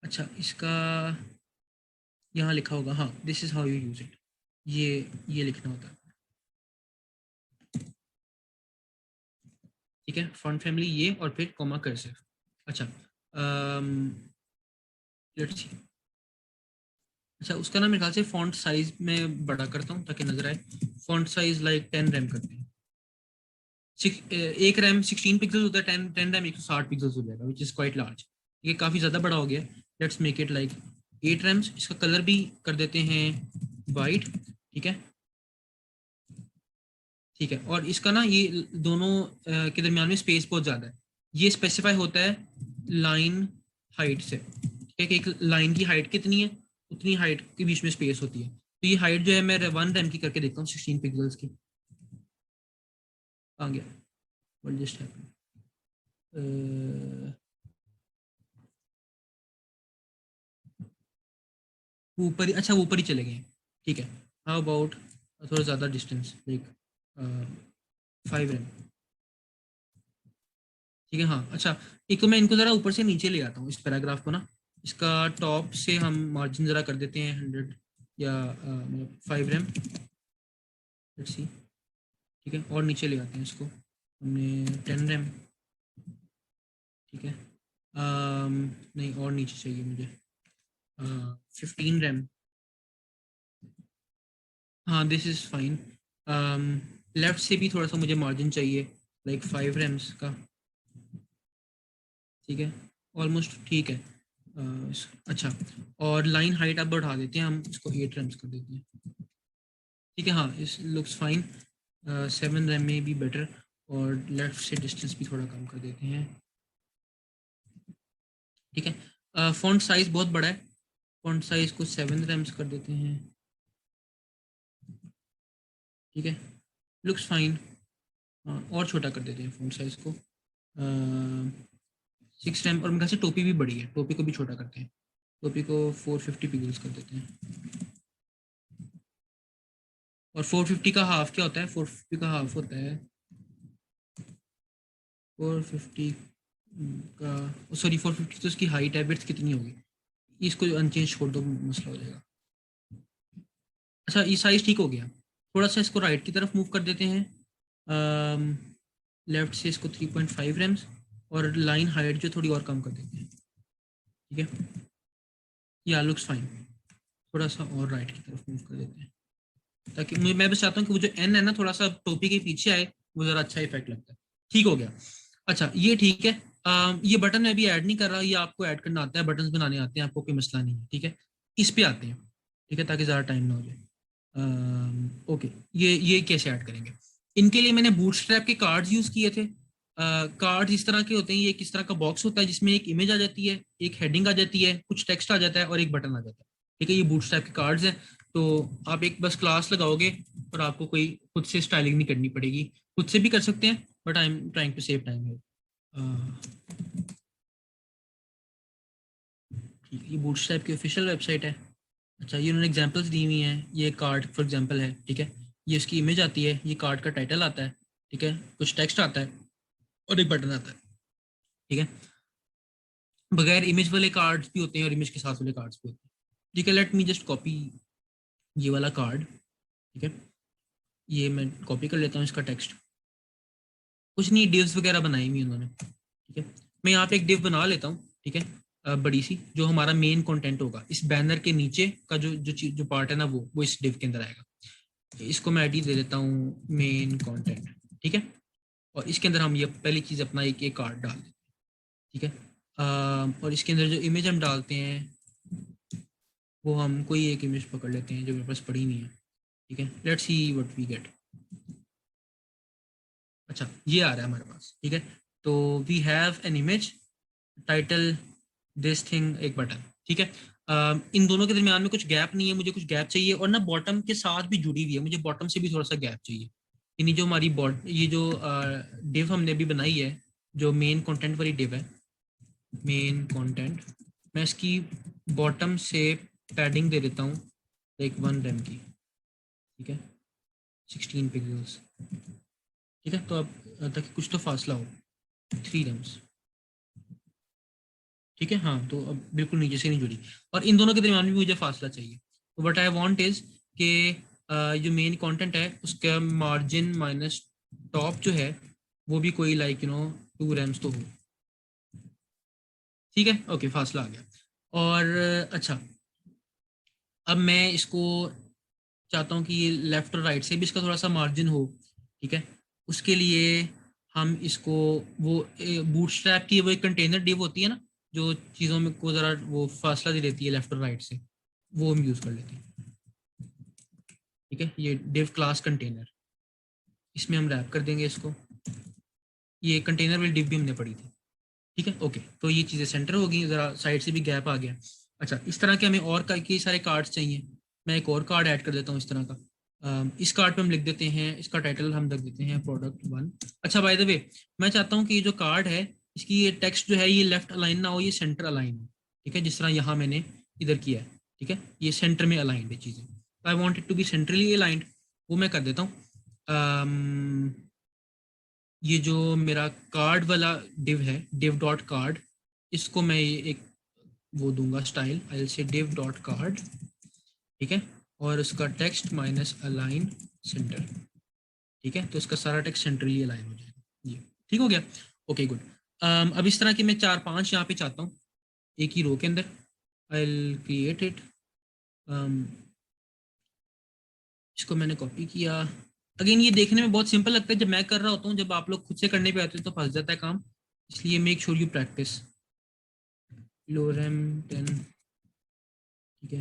अच्छा, इसका यहाँ लिखा होगा, हाँ, this is how you use it, ये लिखना होता है, ठीक है। फॉन्ट फैमिली ये, और फिर कॉमा कर्सिव। अच्छा, लेट्स सी। अच्छा, उसका ना मेरे ख्याल से फॉन्ट साइज में बड़ा करता हूँ ताकि नजर आए। फॉन्ट साइज लाइक 10 रैम करते हैं। एक रैम 16 पिक्सल होता है, 10 रैम 160 पिक्सल हो जाएगा, विच इज क्वाइट लार्ज। ये काफ़ी ज़्यादा बड़ा हो गया। Let's make it like 8 rems. इसका कलर भी कर देते हैं वाइट, ठीक है, ठीक है। और इसका ना ये दोनों के दरमियान में स्पेस बहुत ज़्यादा है। ये स्पेसिफाई होता है लाइन हाइट से, ठीक है, कि एक लाइन की हाइट कितनी है, उतनी हाइट के बीच में स्पेस होती है। तो ये हाइट जो है मैं 1 रैम की करके देखता हूँ 16 पिक्सल्स की। आ गया, व्हाट जस्ट हैपेंड। ऊपर ही, अच्छा ऊपर ही चले गए, ठीक है। हाउ अबाउट थोड़ा ज़्यादा डिस्टेंस, लाइक 5 रैम, ठीक है। हाँ, अच्छा, एक तो मैं इनको ज़रा ऊपर से नीचे ले आता हूँ इस पैराग्राफ को ना। इसका टॉप से हम मार्जिन ज़रा कर देते हैं 100 या 5 रैम, लेट्स सी, ठीक है। और नीचे ले आते हैं इसको, हमने 10 रैम, ठीक है। नहीं, और नीचे चाहिए मुझे 15 रैम। हाँ, दिस इज़ फाइन। लेफ्ट से भी थोड़ा सा मुझे मार्जिन चाहिए, लाइक 5 रैम्स का, ठीक है, ऑलमोस्ट ठीक है। अच्छा, और लाइन हाइट अब बढ़ा देते हैं हम, इसको 8 रैम्स कर देते हैं, ठीक है। हाँ, इस लुक्स फाइन। 7 रैम में भी बेटर। और लेफ्ट से डिस्टेंस भी थोड़ा कम कर देते हैं, ठीक है। फॉन्ट साइज बहुत बड़ा है, फॉन्ट साइज को 7 रैम्स कर देते हैं, ठीक है, लुक्स फाइन। और छोटा कर देते हैं फॉन्ट साइज को 6 रैम। और मेरे ख्याल से टोपी भी बड़ी है, टोपी को भी छोटा करते हैं, टोपी को 450 पिक्सल्स कर देते हैं। और 450 का हाफ क्या होता है, 450 का हाफ होता है 450 का, सॉरी 450 तो इसकी हाइट है, विड्थ कितनी होगी, इसको अनचेंज छोड़ दो, मसला हो जाएगा। अच्छा, ये साइज ठीक हो गया। थोड़ा सा इसको राइट की तरफ मूव कर देते हैं, लेफ्ट से इसको 3.5 रैम्स, और लाइन हाइट जो थोड़ी और कम कर देते हैं, ठीक है। या लुक्स फाइन। थोड़ा सा और राइट की तरफ मूव कर देते हैं, ताकि मैं बस चाहता हूँ कि वो जो एन है ना थोड़ा सा टोपी के पीछे आए, वो जरा अच्छा इफेक्ट लगता है। ठीक हो गया। अच्छा, ये ठीक है। ये बटन मैं अभी ऐड नहीं कर रहा, ये आपको ऐड करना आता है, बटन्स बनाने आते हैं आपको, कोई मसला नहीं है, ठीक है। इस पे आते हैं, ठीक है, ताकि ज़्यादा टाइम ना हो जाए। ओके, ये कैसे ऐड करेंगे। इनके लिए मैंने बूटस्ट्रैप के कार्ड्स यूज़ किए थे। कार्ड्स इस तरह के होते हैं, ये किस तरह का बॉक्स होता है जिसमें एक इमेज आ जाती है, एक हेडिंग आ जाती है, कुछ टेक्स्ट आ जाता है और एक बटन आ जाता है, ठीक है। ये बूटस्ट्रैप के कार्ड्स हैं। तो आप एक बस क्लास लगाओगे और आपको कोई खुद से स्टाइलिंग नहीं करनी पड़ेगी, खुद से भी कर सकते हैं, but I am trying to save time है। ये बूटस्ट्रैप की ऑफिशियल वेबसाइट है। अच्छा, ये उन्होंने एग्जांपल्स दी हुई हैं, ये कार्ड फॉर एग्जांपल है, ठीक है। ये इसकी इमेज आती है, ये कार्ड का टाइटल आता है, ठीक है, कुछ टेक्स्ट आता है और एक बटन आता है, ठीक है। बगैर इमेज वाले कार्ड्स भी होते हैं और इमेज के साथ वाले कार्ड्स भी होते हैं, ठीक है। लेट मी जस्ट कॉपी ये वाला कार्ड, ठीक है। ये मैं कॉपी कर लेता हूँ इसका टेक्स्ट। कुछ नहीं, डिव्स वगैरह बनाई हुई उन्होंने, ठीक है। मैं यहाँ पे एक डिव बना लेता हूँ, ठीक है। बड़ी सी, जो हमारा मेन कंटेंट होगा इस बैनर के नीचे का जो जो चीज जो पार्ट है ना, वो इस डिव के अंदर आएगा। इसको मैं आईडी दे देता हूँ मेन कंटेंट, ठीक है। और इसके अंदर हम ये पहली चीज अपना एक कार्ड डाल देते हैं, ठीक है। और इसके अंदर जो इमेज हम डालते हैं वो हम कोई एक इमेज पकड़ लेते हैं जो मेरे पास पड़ी नहीं है, ठीक है। Let's see what we get. अच्छा, ये आ रहा है हमारे पास, ठीक है। तो we have an image title this thing एक बटन, ठीक है। इन दोनों के दरमियान में कुछ गैप नहीं है, मुझे कुछ गैप चाहिए, और ना बॉटम के साथ भी जुड़ी हुई है, मुझे बॉटम से भी थोड़ा सा गैप चाहिए। यानी जो हमारी ये जो डिव हमने अभी बनाई है, जो मेन कंटेंट वाली डिव है, मेन कंटेंट, मैं इसकी बॉटम से पैडिंग दे देता हूँ लाइक 1 रेम की, ठीक है, 16 पिक्सल्स, ठीक है। तो अब ताकि कुछ तो फासला हो, 3 रेम्स, ठीक है। हाँ, तो अब बिल्कुल नीचे से नहीं जुड़ी, और इन दोनों के दरमियान भी मुझे फासला चाहिए। तो वट आई वांट इज कि जो मेन कंटेंट है उसका मार्जिन माइनस टॉप जो है वो भी कोई लाइक 2 रेम्स तो हो, ठीक है। ओके, फासला आ गया। और अच्छा, अब मैं इसको चाहता हूँ कि ये लेफ्ट और राइट से भी इसका थोड़ा सा मार्जिन हो, ठीक है। उसके लिए हम इसको वो बूटस्ट्रैप की वो एक कंटेनर डिव होती है ना, जो चीज़ों में को ज़रा वो फासला दे देती है लेफ्ट और राइट से, वो हम यूज़ कर लेते हैं, ठीक है। ये डिव क्लास कंटेनर, इसमें हम रैप कर देंगे इसको। ये कंटेनर वाली डिव भी हमने पढ़ी थी, ठीक है। ओके, तो ये चीज़ें सेंटर हो गई, ज़रा साइड से भी गैप आ गया। अच्छा, इस तरह के हमें और कई सारे कार्ड्स चाहिए। मैं एक और कार्ड ऐड कर देता हूँ इस तरह का। इस कार्ड पे हम लिख देते हैं, इसका टाइटल हम रख देते हैं प्रोडक्ट 1। अच्छा, बाय द वे, मैं चाहता हूँ कि ये जो कार्ड है इसकी ये टेक्स्ट जो है ये लेफ्ट अलाइन ना हो, ये सेंटर अलाइन हो, ठीक है। जिस तरह यहाँ मैंने इधर किया है, ठीक है, ये सेंटर में अलाइंड है चीज़ें। I want it to be centrally aligned, वो मैं कर देता हूँ। ये जो मेरा कार्ड वाला डिव है, डिव डॉट कार्ड, इसको मैं ये एक वो दूंगा style, I will say div dot card, ठीक है। और उसका टेक्स्ट माइनस अलाइन सेंटर, ठीक है। तो इसका सारा टेक्स्ट सेंट्रली अलाइन हो जाएगा, ये ठीक हो गया। Okay, good. अब इस तरह के मैं 4-5 यहाँ पे चाहता हूँ एक ही रो के अंदर। I will create it. इसको मैंने कॉपी किया। अगेन ये देखने में बहुत सिंपल लगता है जब मैं कर रहा होता हूँ, जब आप लोग खुद से करने पे आते हैं तो फंस जाता है काम, इसलिए मेक श्योर यू प्रैक्टिस। लोरेम 10, ठीक है।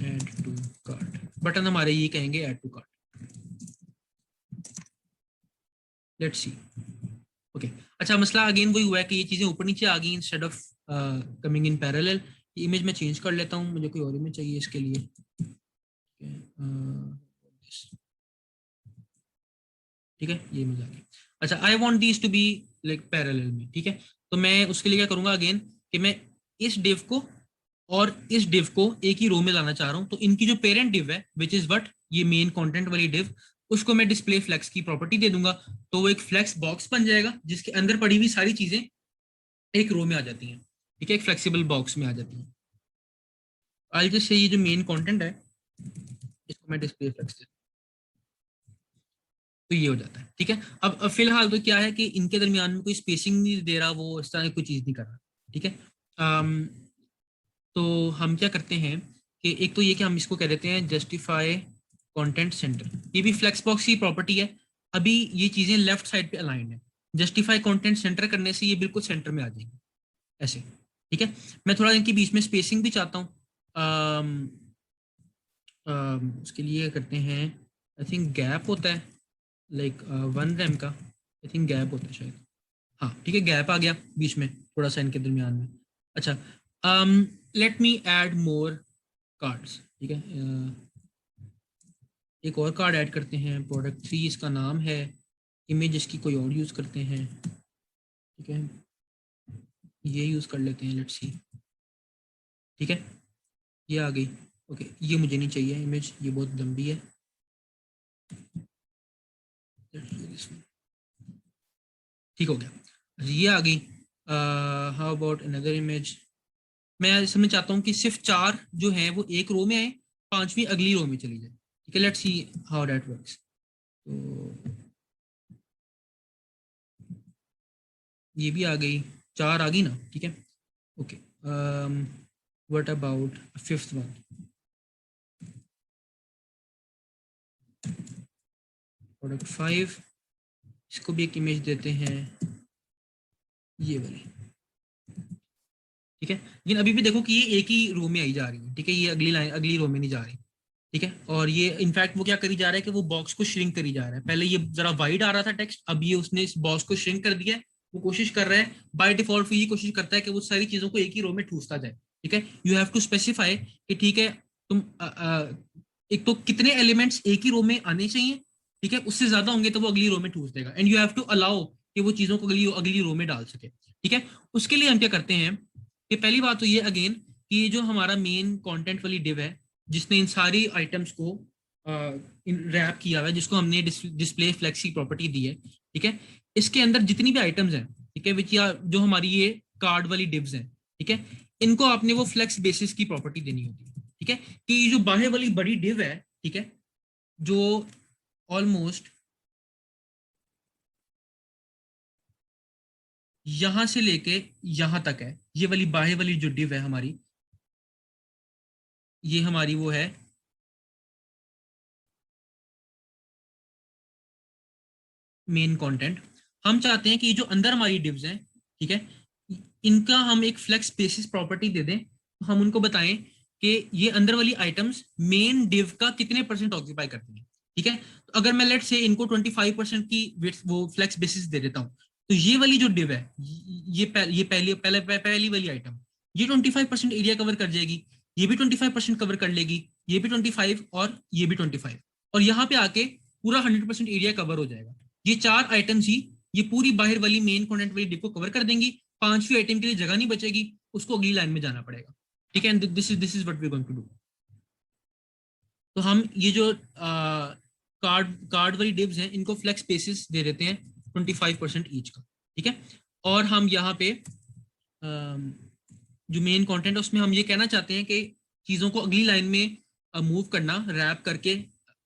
ऐड टू कार्ट, बटन हमारे ये कहेंगे add to cart. Let's see. Okay, अच्छा, मसला अगेन वही हुआ है कि ये चीजें ऊपर नीचे आ गई instead of coming in parallel. Image में चेंज कर लेता हूँ, मुझे कोई और इमेज चाहिए इसके लिए, ठीक है। ये इमेज आ गई। अच्छा, I want these to be like parallel में, ठीक है। तो मैं उसके लिए क्या करूंगा अगेन, कि मैं इस डिव को और इस डिव को एक ही रो में लाना चाह रहा हूँ। तो इनकी जो पेरेंट डिव है विच इज व्हाट, ये मेन कंटेंट वाली डिव, उसको मैं डिस्प्ले फ्लेक्स की प्रॉपर्टी दे दूंगा। तो वो एक फ्लेक्स बॉक्स बन जाएगा जिसके अंदर पड़ी हुई सारी चीजें एक रो में आ जाती हैं, ठीक है, एक फ्लेक्सिबल बॉक्स में आ जाती हैं। आई जस्ट से ये जो मेन कंटेंट है इसको मैं डिस्प्ले फ्लेक्स दे, तो ये हो जाता है, ठीक है। अब फिलहाल तो क्या है कि इनके दरमियान में कोई स्पेसिंग नहीं दे रहा, वो इस तरह की कोई चीज नहीं कर रहा, ठीक है। तो हम क्या करते हैं कि एक तो ये कि हम इसको कह देते हैं जस्टिफाई कंटेंट सेंटर, ये भी फ्लेक्स बॉक्स की प्रॉपर्टी है। अभी ये चीजें लेफ्ट साइड पे अलाइंड है, जस्टिफाई कंटेंट सेंटर करने से ये बिल्कुल सेंटर में आ जाएंगे ऐसे, ठीक है। मैं थोड़ा इनके बीच में स्पेसिंग भी चाहता हूँ। उसके लिए करते हैं, आई थिंक गैप होता है लाइक 1 रैम का, आई थिंक गैप होता है शायद। हाँ, ठीक है, गैप आ गया बीच में थोड़ा सा इनके दरमियान में। अच्छा, let me add more cards, ठीक है। एक और कार्ड ऐड करते हैं, प्रोडक्ट 3 इसका नाम है। इमेज इसकी कोई और यूज़ करते हैं, ठीक है, ये यूज़ कर लेते हैं, लेट्स सी, ठीक है। ये आ गई। ओके, ये मुझे नहीं चाहिए इमेज, ये बहुत लंबी है। ठीक हो गया, ये आ गई। How about another image. मैं इसमें चाहता हूँ कि सिर्फ 4 जो हैं वो एक रो में आए, 5वीं अगली रो में चली जाए, ठीक है। Let's see how that works. तो ये भी आ गई, 4 आ गई ना, ठीक है। Okay, what about fifth one? Product 5, इसको भी एक इमेज देते हैं, ये वाली, ठीक है। लेकिन अभी भी देखो कि ये एक ही रो में आई जा रही है, ठीक है, ये अगली लाइन अगली रो में नहीं जा रही, ठीक है। और ये इनफैक्ट वो क्या करी जा रहा है कि वो बॉक्स को श्रिंक करी जा रहा है, पहले ये जरा वाइड आ रहा था टेक्स्ट, अब ये उसने इस बॉक्स को श्रिंक कर दिया है। वो कोशिश कर रहा है बाय डिफॉल्ट, ये कोशिश करता है कि वो सारी चीजों को एक ही रो में ठूसता जाए, ठीक है। यू हैव टू स्पेसिफाई कि ठीक है, तुम एक तो कितने एलिमेंट्स एक ही रो में आने चाहिए, ठीक है, उससे ज्यादा होंगे तो वो अगली रो में ठूस देगा, and you have to allow कि वो चीजों को अगली अगली रो में डाल सके, ठीक है। उसके लिए हम क्या करते हैं कि पहली बात तो ये अगेन कि ये जो हमारा मेन कंटेंट वाली डिव है, जिसने इन सारी आइटम्स को रैप किया हुआ है, जिसको हमने डिस्प्ले फ्लेक्स की प्रॉपर्टी दी है, ठीक है, इसके अंदर जितनी भी आइटम्स हैं, ठीक है, विच या जो हमारी ये कार्ड वाली डिव्स हैं, ठीक है, इनको आपने वो फ्लेक्स बेसिस की प्रॉपर्टी देनी होती है, ठीक है, कि ये जो बाहर वाली बड़ी डिव है, ठीक है, जो ऑलमोस्ट यहां से लेके यहां तक है, ये वाली बाहर वाली जो डिव है हमारी, ये हमारी वो है मेन कंटेंट। हम चाहते हैं कि ये जो अंदर हमारी डिव्स हैं, ठीक है, इनका हम एक फ्लेक्स बेसिस प्रॉपर्टी दे दें, तो हम उनको बताएं कि ये अंदर वाली आइटम्स मेन डिव का कितने परसेंट ऑक्यूपाई करती हैं, ठीक है। तो अगर मैं लेट से इनको 25% की वो फ्लेक्स बेसिस दे देता हूँ, तो ये वाली जो डिव है, ये पहली वाली आइटम, ये 25% एरिया कवर कर जाएगी, ये भी 25% कवर कर लेगी, ये भी 25 और ये भी 25, और यहाँ पे आके पूरा 100% एरिया कवर हो जाएगा। ये चार आइटम्स ही ये पूरी बाहर वाली मेन कंटेंट वाली डिप को कवर कर देंगी, पांचवी आइटम के लिए जगह नहीं बचेगी, उसको अगली लाइन में जाना पड़ेगा, ठीक है। This is what we going to do. तो हम ये जो कार्ड कार्ड वाली डिव्स हैं, इनको फ्लेक्स बेसिस दे देते हैं 25% ईच का, ठीक है। और हम यहाँ पे जो मेन कंटेंट है उसमें हम ये कहना चाहते हैं कि चीजों को अगली लाइन में मूव करना, रैप करके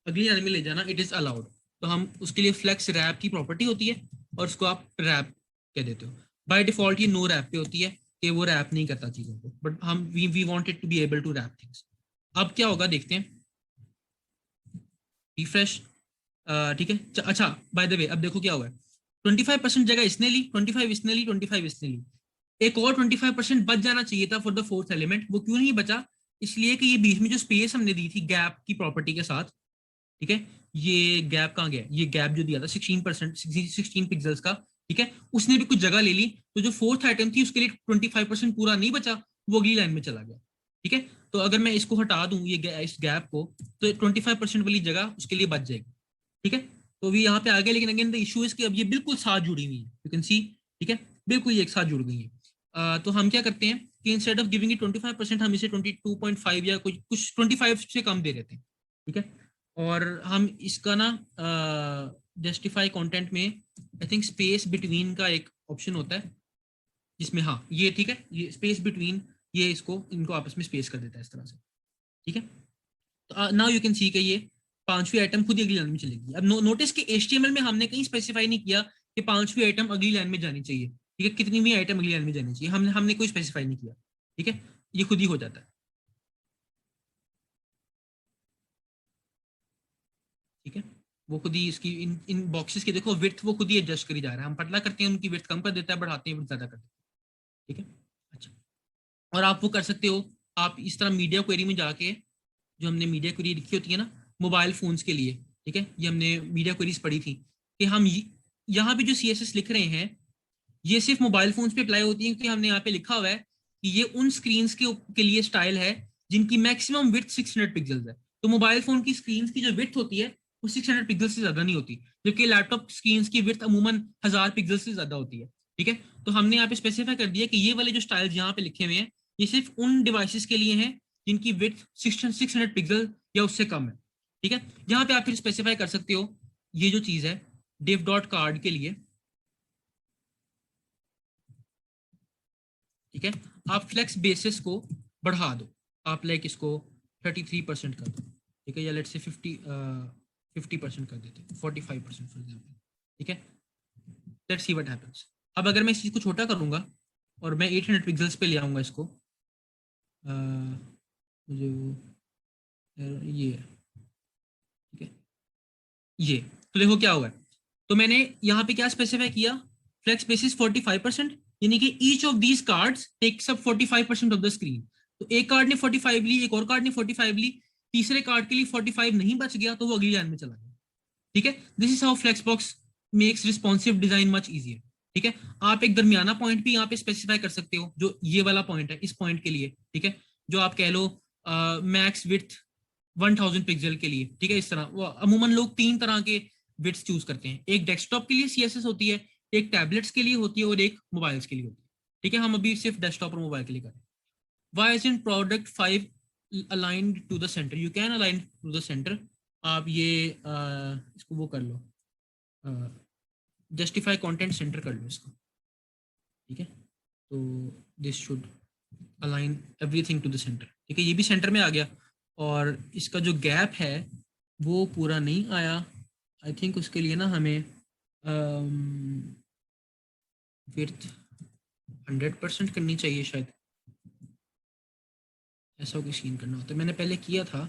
अगली लाइन में ले जाना, इट इज अलाउड। तो हम उसके लिए फ्लेक्स रैप की प्रॉपर्टी होती है, और उसको आप रैप कह देते हो। बाय डिफॉल्ट ये नो रैप पे होती है कि वो रैप नहीं करता चीजों को, बट हम we wanted to be able to wrap things. अब क्या होगा देखते हैं, रिफ्रेश, ठीक है। अच्छा, बाय द वे अब देखो क्या हुआ है, 25% जगह इसने ली, 25 इसने ली, 25 इसने ली, एक और 25% बच जाना चाहिए था फॉर द फोर्थ एलिमेंट। वो क्यों नहीं बचा? इसलिए कि ये बीच में जो स्पेस हमने दी थी गैप की प्रॉपर्टी के साथ, ठीक है, ये गैप कहाँ गया, ये गैप जो दिया था 16%, 16 पिक्सल्स का, ठीक है, उसने भी कुछ जगह ले ली, तो जो फोर्थ आइटम थी उसके लिए 25% पूरा नहीं बचा, वो अगली लाइन में चला गया, ठीक है। तो अगर मैं इसको हटा दूं ये इस गैप को, तो 25% वाली जगह उसके लिए बच जाएगी, ठीक है। तो भी यहाँ पे आ गया, लेकिन अगेन द इशू इज कि अब ये बिल्कुल साथ जुड़ी हुई है, यू कैन सी, ठीक है, बिल्कुल ये एक साथ जुड़ गई है। तो हम क्या करते हैं कि इंस्टेड ऑफ गिविंग इट 25%, हम इसे 22.5 या कुछ 25 से कम दे देते हैं, ठीक है। और हम इसका ना जस्टिफाई कंटेंट में आई थिंक स्पेस बिटवीन का एक ऑप्शन होता है, जिसमें हाँ ये ठीक है, ये स्पेस बिटवीन, ये इसको इनको आपस में स्पेस कर देता है इस तरह से, ठीक है। तो नाउ यू कैन सी कि ये पांचवी आइटम खुद ही अगली लाइन में चलेगी। अब नोटिस कि HTML में हमने कहीं स्पेसिफाई नहीं किया कि पांचवी आइटम अगली लाइन में जानी चाहिए, ठीक है, कितनी भी आइटम अगली लाइन में जानी चाहिए, हमने हमने कोई स्पेसिफाई नहीं किया, ठीक है, ये खुद ही हो जाता है, ठीक है। वो खुद ही इसकी इन बॉक्सेस की देखो विड्थ वो खुद ही एडजस्ट करी जा रहा है, हम पतला करते हैं उनकी विड्थ कम कर देता है, बढ़ाते हैं विड्थ ज्यादा कर देता है, ठीक है। अच्छा, और आप वो कर सकते हो, आप इस तरह मीडिया क्वेरी में जाके, जो हमने मीडिया क्वेरी लिखी होती है ना मोबाइल फोन्स के लिए, ठीक है, ये हमने मीडिया क्वेरीज पढ़ी थी कि हम यहाँ पे जो CSS लिख रहे हैं, ये सिर्फ मोबाइल फोन्स पे अप्लाई होती है, क्योंकि हमने यहाँ पे लिखा हुआ है कि ये उन स्क्रीन के लिए स्टाइल है जिनकी मैक्सिमम विड्थ 600 पिक्सल्स है। तो मोबाइल फोन की स्क्रीन की जो विड्थ होती है वो 600 पिक्सल से ज्यादा नहीं होती, जबकि लैपटॉप स्क्रीन की विड्थ अमूमन 1000 पिक्सल से ज्यादा होती है, ठीक है। तो हमने यहाँ पे स्पेसिफाई कर दिया कि ये वाले जो स्टाइल्स यहाँ पे लिखे हुए हैं, ये सिर्फ उन डिवाइसेस के लिए हैं जिनकी विड्थ 600 पिक्सल या उससे कम है, ठीक है। यहाँ पे आप फिर स्पेसिफाई कर सकते हो ये जो चीज है div डॉट कार्ड के लिए, ठीक है, आप फ्लेक्स बेसिस को बढ़ा दो, आप लाइक इसको 33% कर दो, ठीक है, या लेट से 50% कर देते हैं, 45% फॉर एग्जाम्पल, ठीक है। Let's see what happens. अब अगर मैं इस चीज को छोटा करूंगा, और मैं 800 पिक्सल्स पे ले आऊँगा इसको। मुझे वो ये है, ठीक है, ये। तो देखो क्या हुआ है, तो मैंने यहाँ पे क्या स्पेसिफाई किया, फ्लेक्स स्पेसिस 45%, यानी कि each of these cards takes up 45% of the screen. तो एक कार्ड ने 45 ली, एक और कार्ड ने 45 ली, तीसरे कार्ड के लिए 45 नहीं बच गया, तो वो अगली लाइन में चला गया। ठीक है, this is how flexbox makes responsive design much easier. ठीक है, आप एक दरमियाना पॉइंट भी यहाँ पे स्पेसिफाई कर सकते हो, जो ये वाला पॉइंट है, इस पॉइंट के लिए। ठीक है, जो आप कह लो मैक्स विड्थ 1000 पिक्सल के लिए। ठीक है, इस तरह वो अमूमन लोग 3 तरह के विड्थ चूज करते हैं, एक डेस्कटॉप के लिए सीएसएस होती है, एक टैबलेट्स के लिए होती है, और एक मोबाइल्स के लिए होती है। ठीक है, हम अभी सिर्फ डेस्कटॉप और मोबाइल के लिए करें। Why isn't product 5 aligned to the center? You can align to the center. आप ये इसको वो कर लो, जस्टिफाई कंटेंट सेंटर कर लो इसको। ठीक है, तो this should align everything to the centre. ठीक है, ये भी सेंटर में आ गया, और इसका जो गैप है वो पूरा नहीं आया। आई थिंक उसके लिए ना हमें विड्थ 100% करनी चाहिए शायद, ऐसा कोई सीन करना होता है, मैंने पहले किया था,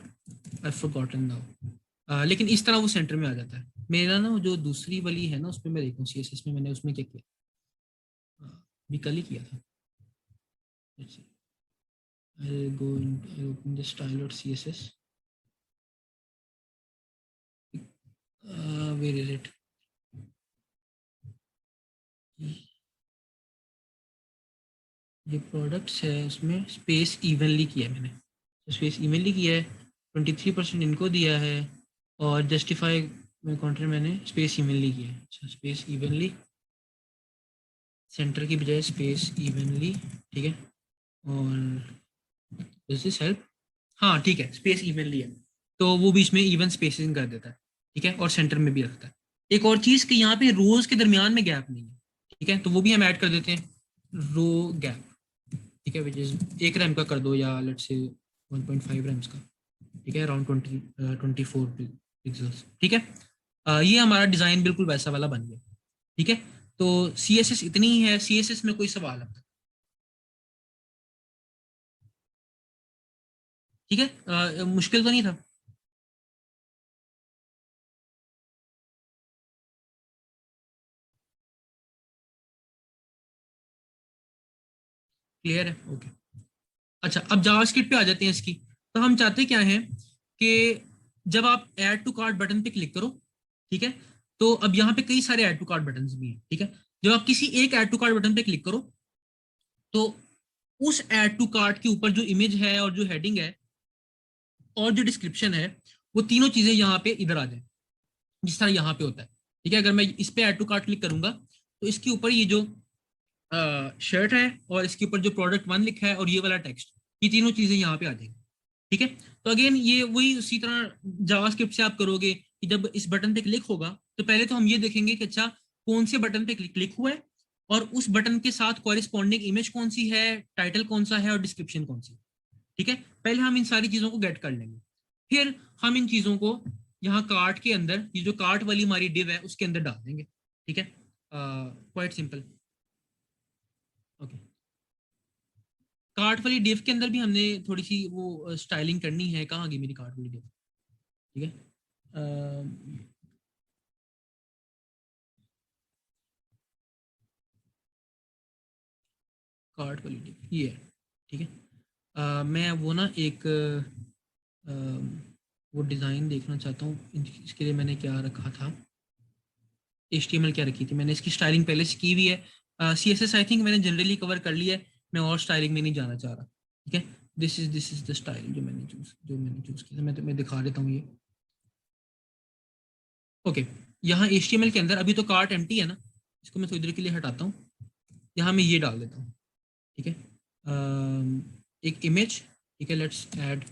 आई फॉरगॉटन नाउ। लेकिन इस तरह वो सेंटर में आ जाता है। मेरा ना जो दूसरी वाली है ना, उसमें मैं देखूँ सीएसएस में मैंने उसमें क्या किया, अभी कल ही किया था। Let's see. I'll go and I'll open the style.css. Where is it? ये प्रोडक्ट्स है, उसमें स्पेस इवनली किया है मैंने, स्पेस इवनली किया है, 23% इनको दिया है, और जस्टिफाई कंटेंट मैंने स्पेस इवनली किया है। अच्छा, स्पेस इवनली, सेंटर की बजाय स्पेस इवनली। ठीक है, और डज दिस हेल्प? हाँ ठीक है, स्पेस इवनली है, तो वो बीच में इवन स्पेसिंग कर देता है। ठीक है, और सेंटर में भी रखता है। एक और चीज कि यहाँ पे रोज के दरमियान में गैप नहीं है। ठीक है, तो वो भी हम ऐड कर देते हैं, रो गैप। ठीक है, विच इज 1 रैम का कर दो, या लेट्स से 1.5 रैम्स का। ठीक है, अराउंड 24 पिक्सल्स। ठीक है, ये हमारा डिजाइन बिल्कुल वैसा वाला बन गया। ठीक है, तो सीएसएस इतनी ही है। सीएसएस में कोई सवाल है? ठीक है, मुश्किल तो नहीं था? क्लियर है? ओके। अच्छा, अब जावास्क्रिप्ट पे आ जाते हैं इसकी। तो हम चाहते क्या हैं कि जब आप ऐड टू कार्ट बटन पे क्लिक करो, ठीक है, तो अब यहाँ पे कई सारे ऐड टू कार्ट बटन भी हैं। ठीक है, जब आप किसी एक ऐड टू कार्ट बटन पे क्लिक करो, तो उस ऐड टू कार्ट के ऊपर जो इमेज है, और जो हेडिंग है, और जो डिस्क्रिप्शन है, वो तीनों चीजें यहाँ पे इधर आ जाए, जिस तरह यहाँ पे होता है। ठीक है, अगर मैं इस पे ऐड टू कार्ट क्लिक करूंगा, तो इसके ऊपर ये जो शर्ट है, और इसके ऊपर जो प्रोडक्ट 1 लिखा है, और ये वाला टेक्स्ट, ये तीनों चीजें यहाँ पे आ जाएंगी। ठीक है, तो अगेन ये वही उसी तरह जावास्क्रिप्ट से आप करोगे कि जब इस बटन पे क्लिक होगा, तो पहले तो हम ये देखेंगे कि अच्छा कौन से बटन पे क्लिक हुआ है, और उस बटन के साथ कॉरिस्पॉन्डिंग इमेज कौन सी है, टाइटल कौन सा है, और डिस्क्रिप्शन कौन सी है। ठीक है, पहले हम इन सारी चीजों को गेट कर लेंगे, फिर हम इन चीजों को यहाँ कार्ट के अंदर, ये जो कार्ट वाली हमारी डिव है उसके अंदर डाल देंगे। ठीक है, क्वाइट सिंपल। ओके, कार्ट वाली डिव के अंदर भी हमने थोड़ी सी वो स्टाइलिंग करनी है। कहाँ गई मेरी कार्ट वाली डिव? ठीक है, कार्ट वाली डिव ये है। ठीक है, मैं वो ना एक वो डिज़ाइन देखना चाहता हूँ। इसके लिए मैंने क्या रखा था, HTML क्या रखी थी मैंने, इसकी स्टाइलिंग पहले से की हुई है। CSS आई थिंक मैंने जनरली कवर कर लिया है, मैं और स्टाइलिंग में नहीं जाना चाह रहा। ठीक है, दिस इज द स्टाइल जो मैंने चूज किया था। मैं तुम्हें दिखा देता हूँ ये। ओके, यहाँ HTML के अंदर अभी तो कार्ट एम्प्टी है ना, इसको मैं थोड़ी देर के लिए हटाता हूँ। यहाँ मैं ये डाल देता हूँ। ठीक है, एक इमेज। ठीक है, लेट्स ऐड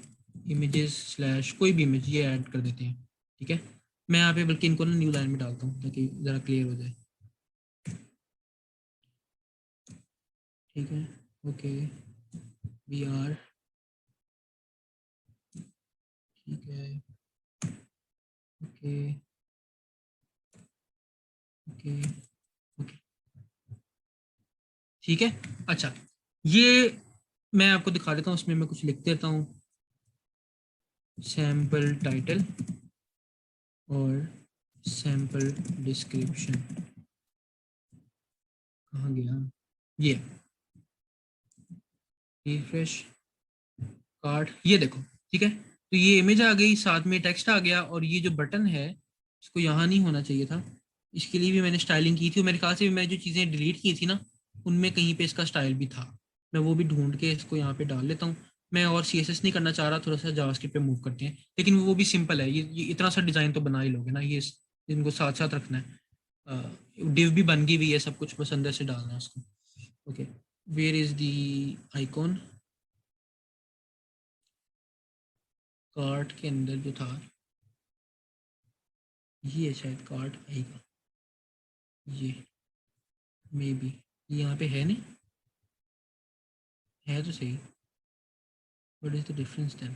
इमेजेस स्लैश कोई भी इमेज, ये ऐड कर देते हैं। ठीक है, मैं यहाँ पे बल्कि इनको ना न्यू लाइन में डालता हूँ ताकि ज़रा क्लियर हो जाए। ठीक है, ओके, वी आर, ठीक है, ओके, ओके, ओके, ठीक है। अच्छा, ये मैं आपको दिखा देता हूँ, उसमें मैं कुछ लिख देता हूँ, सैम्पल टाइटल और सैम्पल डिस्क्रिप्शन, कहाँ गया ये, रिफ्रेश कार्ड, ये देखो, ठीक है। तो ये इमेज आ गई, साथ में टेक्स्ट आ गया, और ये जो बटन है इसको यहाँ नहीं होना चाहिए था, इसके लिए भी मैंने स्टाइलिंग की थी, और मेरे ख्याल से भी मैं जो चीज़ें डिलीट की थी ना, उनमें कहीं पे इसका स्टाइल भी था। मैं वो भी ढूंढ के इसको यहाँ पे डाल लेता हूँ। मैं और CSS नहीं करना चाह रहा, थोड़ा सा जावास्क्रिप्ट पे मूव करते हैं, लेकिन वो भी सिंपल है, ये इतना सा डिज़ाइन तो बना ही लोगे ना, ये इनको साथ साथ रखना है। डिव भी बन गई हुई है, सब कुछ बस अंदर से डालना है उसको। Okay, where is the icon, cart के अंदर जो था, ये शायद कार्ट आएगा, ये मे बी यहाँ पे है नहीं, है तो सही, what is the difference then.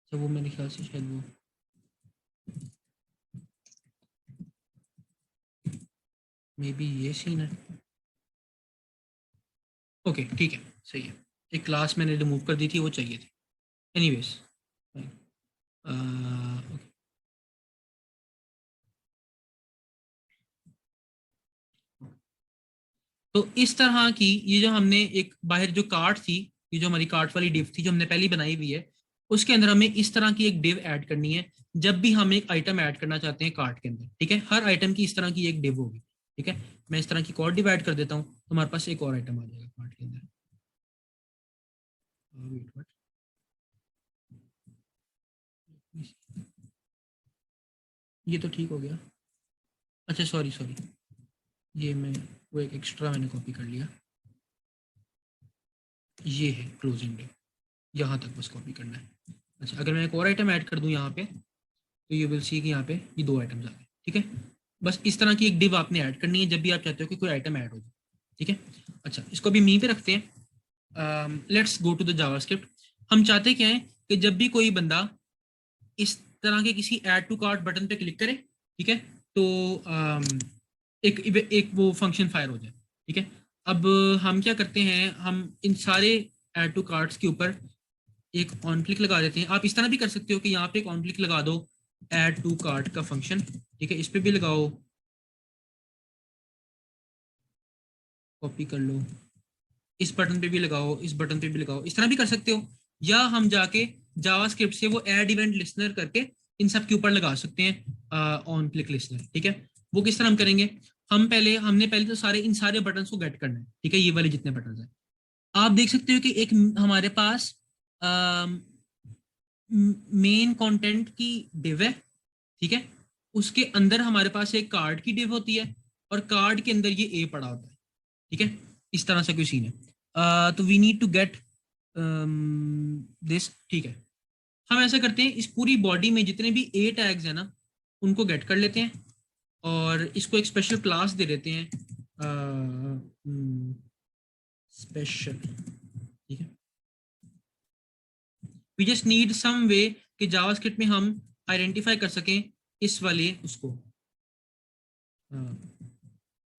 अच्छा, वो मेरे ख्याल से शायद वो, मे बी ये सीन है। ओके ठीक है, सही है, एक क्लास मैंने रिमूव कर दी थी, वो चाहिए थी। एनीवेज, ओके, तो इस तरह की ये जो हमने एक बाहर जो कार्ट थी, ये जो हमारी कार्ट वाली डिव थी जो हमने पहले बनाई हुई है, उसके अंदर हमें इस तरह की एक डिव ऐड करनी है जब भी हम एक आइटम ऐड करना चाहते हैं कार्ट के अंदर, ठीक है। हर आइटम की इस तरह की एक डिव होगी, ठीक है। मैं इस तरह की और डिव ऐड कर देता हूँ, तो हमारे पास एक और आइटम आ जाएगा कार्ट के अंदर। Wait, what? ये तो ठीक हो गया। अच्छा सॉरी सॉरी, ये मैं वो एक एक्स्ट्रा मैंने कॉपी कर लिया, ये है क्लोजिंग डिव, यहाँ तक बस कॉपी करना है। अच्छा, अगर मैं एक और आइटम ऐड कर दूँ यहाँ पे, तो यू विल सी कि यहाँ पे ये दो आइटम्स आ गए, ठीक है। बस इस तरह की एक डिव आपने ऐड करनी है जब भी आप चाहते हो कि कोई आइटम ऐड हो जाए, ठीक है। अच्छा, इसको भी मी पे रखते हैं। Let's go to the JavaScript. हम चाहते क्या है कि जब भी कोई बंदा इस तरह के किसी ऐड टू कार्ट बटन पे क्लिक करे, ठीक है, तो एक एक वो फंक्शन फायर हो जाए, ठीक है। अब हम क्या करते हैं, हम इन सारे ऐड टू कार्ट्स के ऊपर एक ऑन क्लिक लगा देते हैं। आप इस तरह भी कर सकते हो कि यहाँ पे एक ऑन क्लिक लगा दो ऐड टू कार्ट का फंक्शन, ठीक है, इस पे भी लगाओ, कॉपी कर लो, इस बटन पे भी लगाओ, इस बटन पे भी लगाओ, इस तरह भी कर सकते हो। या हम जाके जावास्क्रिप्ट से वो ऐड इवेंट लिसनर करके इन सब के ऊपर लगा सकते हैं ऑन क्लिक लिसनर, ठीक है। वो किस तरह हम करेंगे, हमने पहले तो इन सारे बटन को गेट करना है, ठीक है, ये वाले जितने बटन है। आप देख सकते हो कि एक हमारे पास मेन कंटेंट की डिव है, ठीक है, उसके अंदर हमारे पास एक कार्ड की डिव होती है, और कार्ड के अंदर ये ए पड़ा होता है, ठीक है। इस तरह से कोई सीन है। तो we need to get this, ठीक है। हम ऐसा करते हैं, इस पूरी बॉडी में जितने भी ए टैग्स हैं ना, उनको गेट कर लेते हैं, और इसको एक स्पेशल क्लास दे देते हैं, स्पेशल, ठीक है। वी जस्ट नीड सम वे कि जावास्क्रिप्ट में हम आइडेंटिफाई कर सकें इस वाले उसको,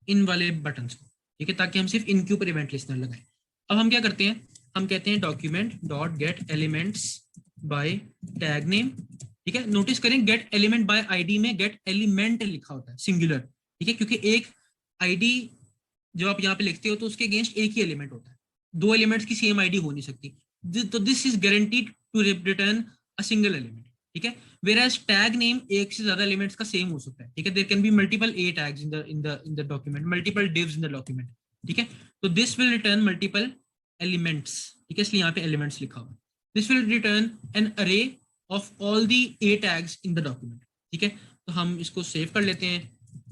इन वाले बटन्स को, ठीक है, ताकि हम सिर्फ इनके ऊपर इवेंट लिस्टनर लगाएं। अब हम क्या करते हैं, हम कहते हैं document dot gate elements bye tag name, ठीक है। नोटिस करें गेट एलिमेंट बाय आईडी में गेट एलिमेंट लिखा होता है सिंगुलर, ठीक है, क्योंकि एक आईडी जब आप यहाँ पे लिखते हो तो उसके अगेंस्ट एक ही एलिमेंट होता है, दो एलिमेंट्स की सेम आईडी हो नहीं सकती। तो this is guaranteed to return a single element, ठीक है। whereas टैग नेम एक से ज्यादा एलिमेंट्स का सेम हो सकता है, ठीक है। There can be multiple A tags in the document, multiple divs in the document, ठीक है। तो this will return multiple elements, ठीक है, इसलिए यहाँ पे एलिमेंट्स लिखा हुआ है। This will return an array of all the A tags in the document, ठीक है। तो हम इसको सेव कर लेते हैं,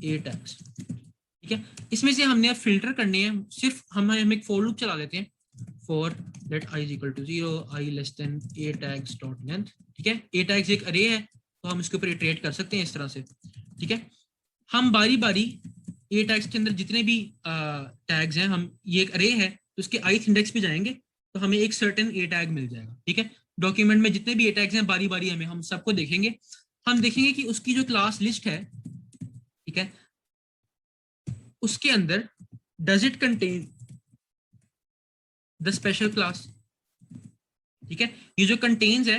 ए टैग्स, ठीक है। इसमें से हमने अब फिल्टर करने हैं, सिर्फ हम एक फॉर लूप चला लेते हैं, for let i is equal to 0, i less than a tags dot length, ठीक है। a tags एक अरे है, तो हम इसके ऊपर इटरेट कर सकते हैं इस तरह से, ठीक है। हम बारी बारी a tags के अंदर जितने भी टैग्स हैं, हम ये एक अरे है तो इसके ith इंडेक्स पे जाएंगे तो हमें एक सर्टेन a टैग मिल जाएगा, ठीक है। डॉक्यूमेंट में जितने भी a टैग्स हैं बारी बारी हम सबको देखेंगे, हम देखेंगे कि उसकी जो क्लास लिस्ट है, ठीक है, उसके अंदर does it contain the special class, ठीक है। ये जो कंटेन्स है,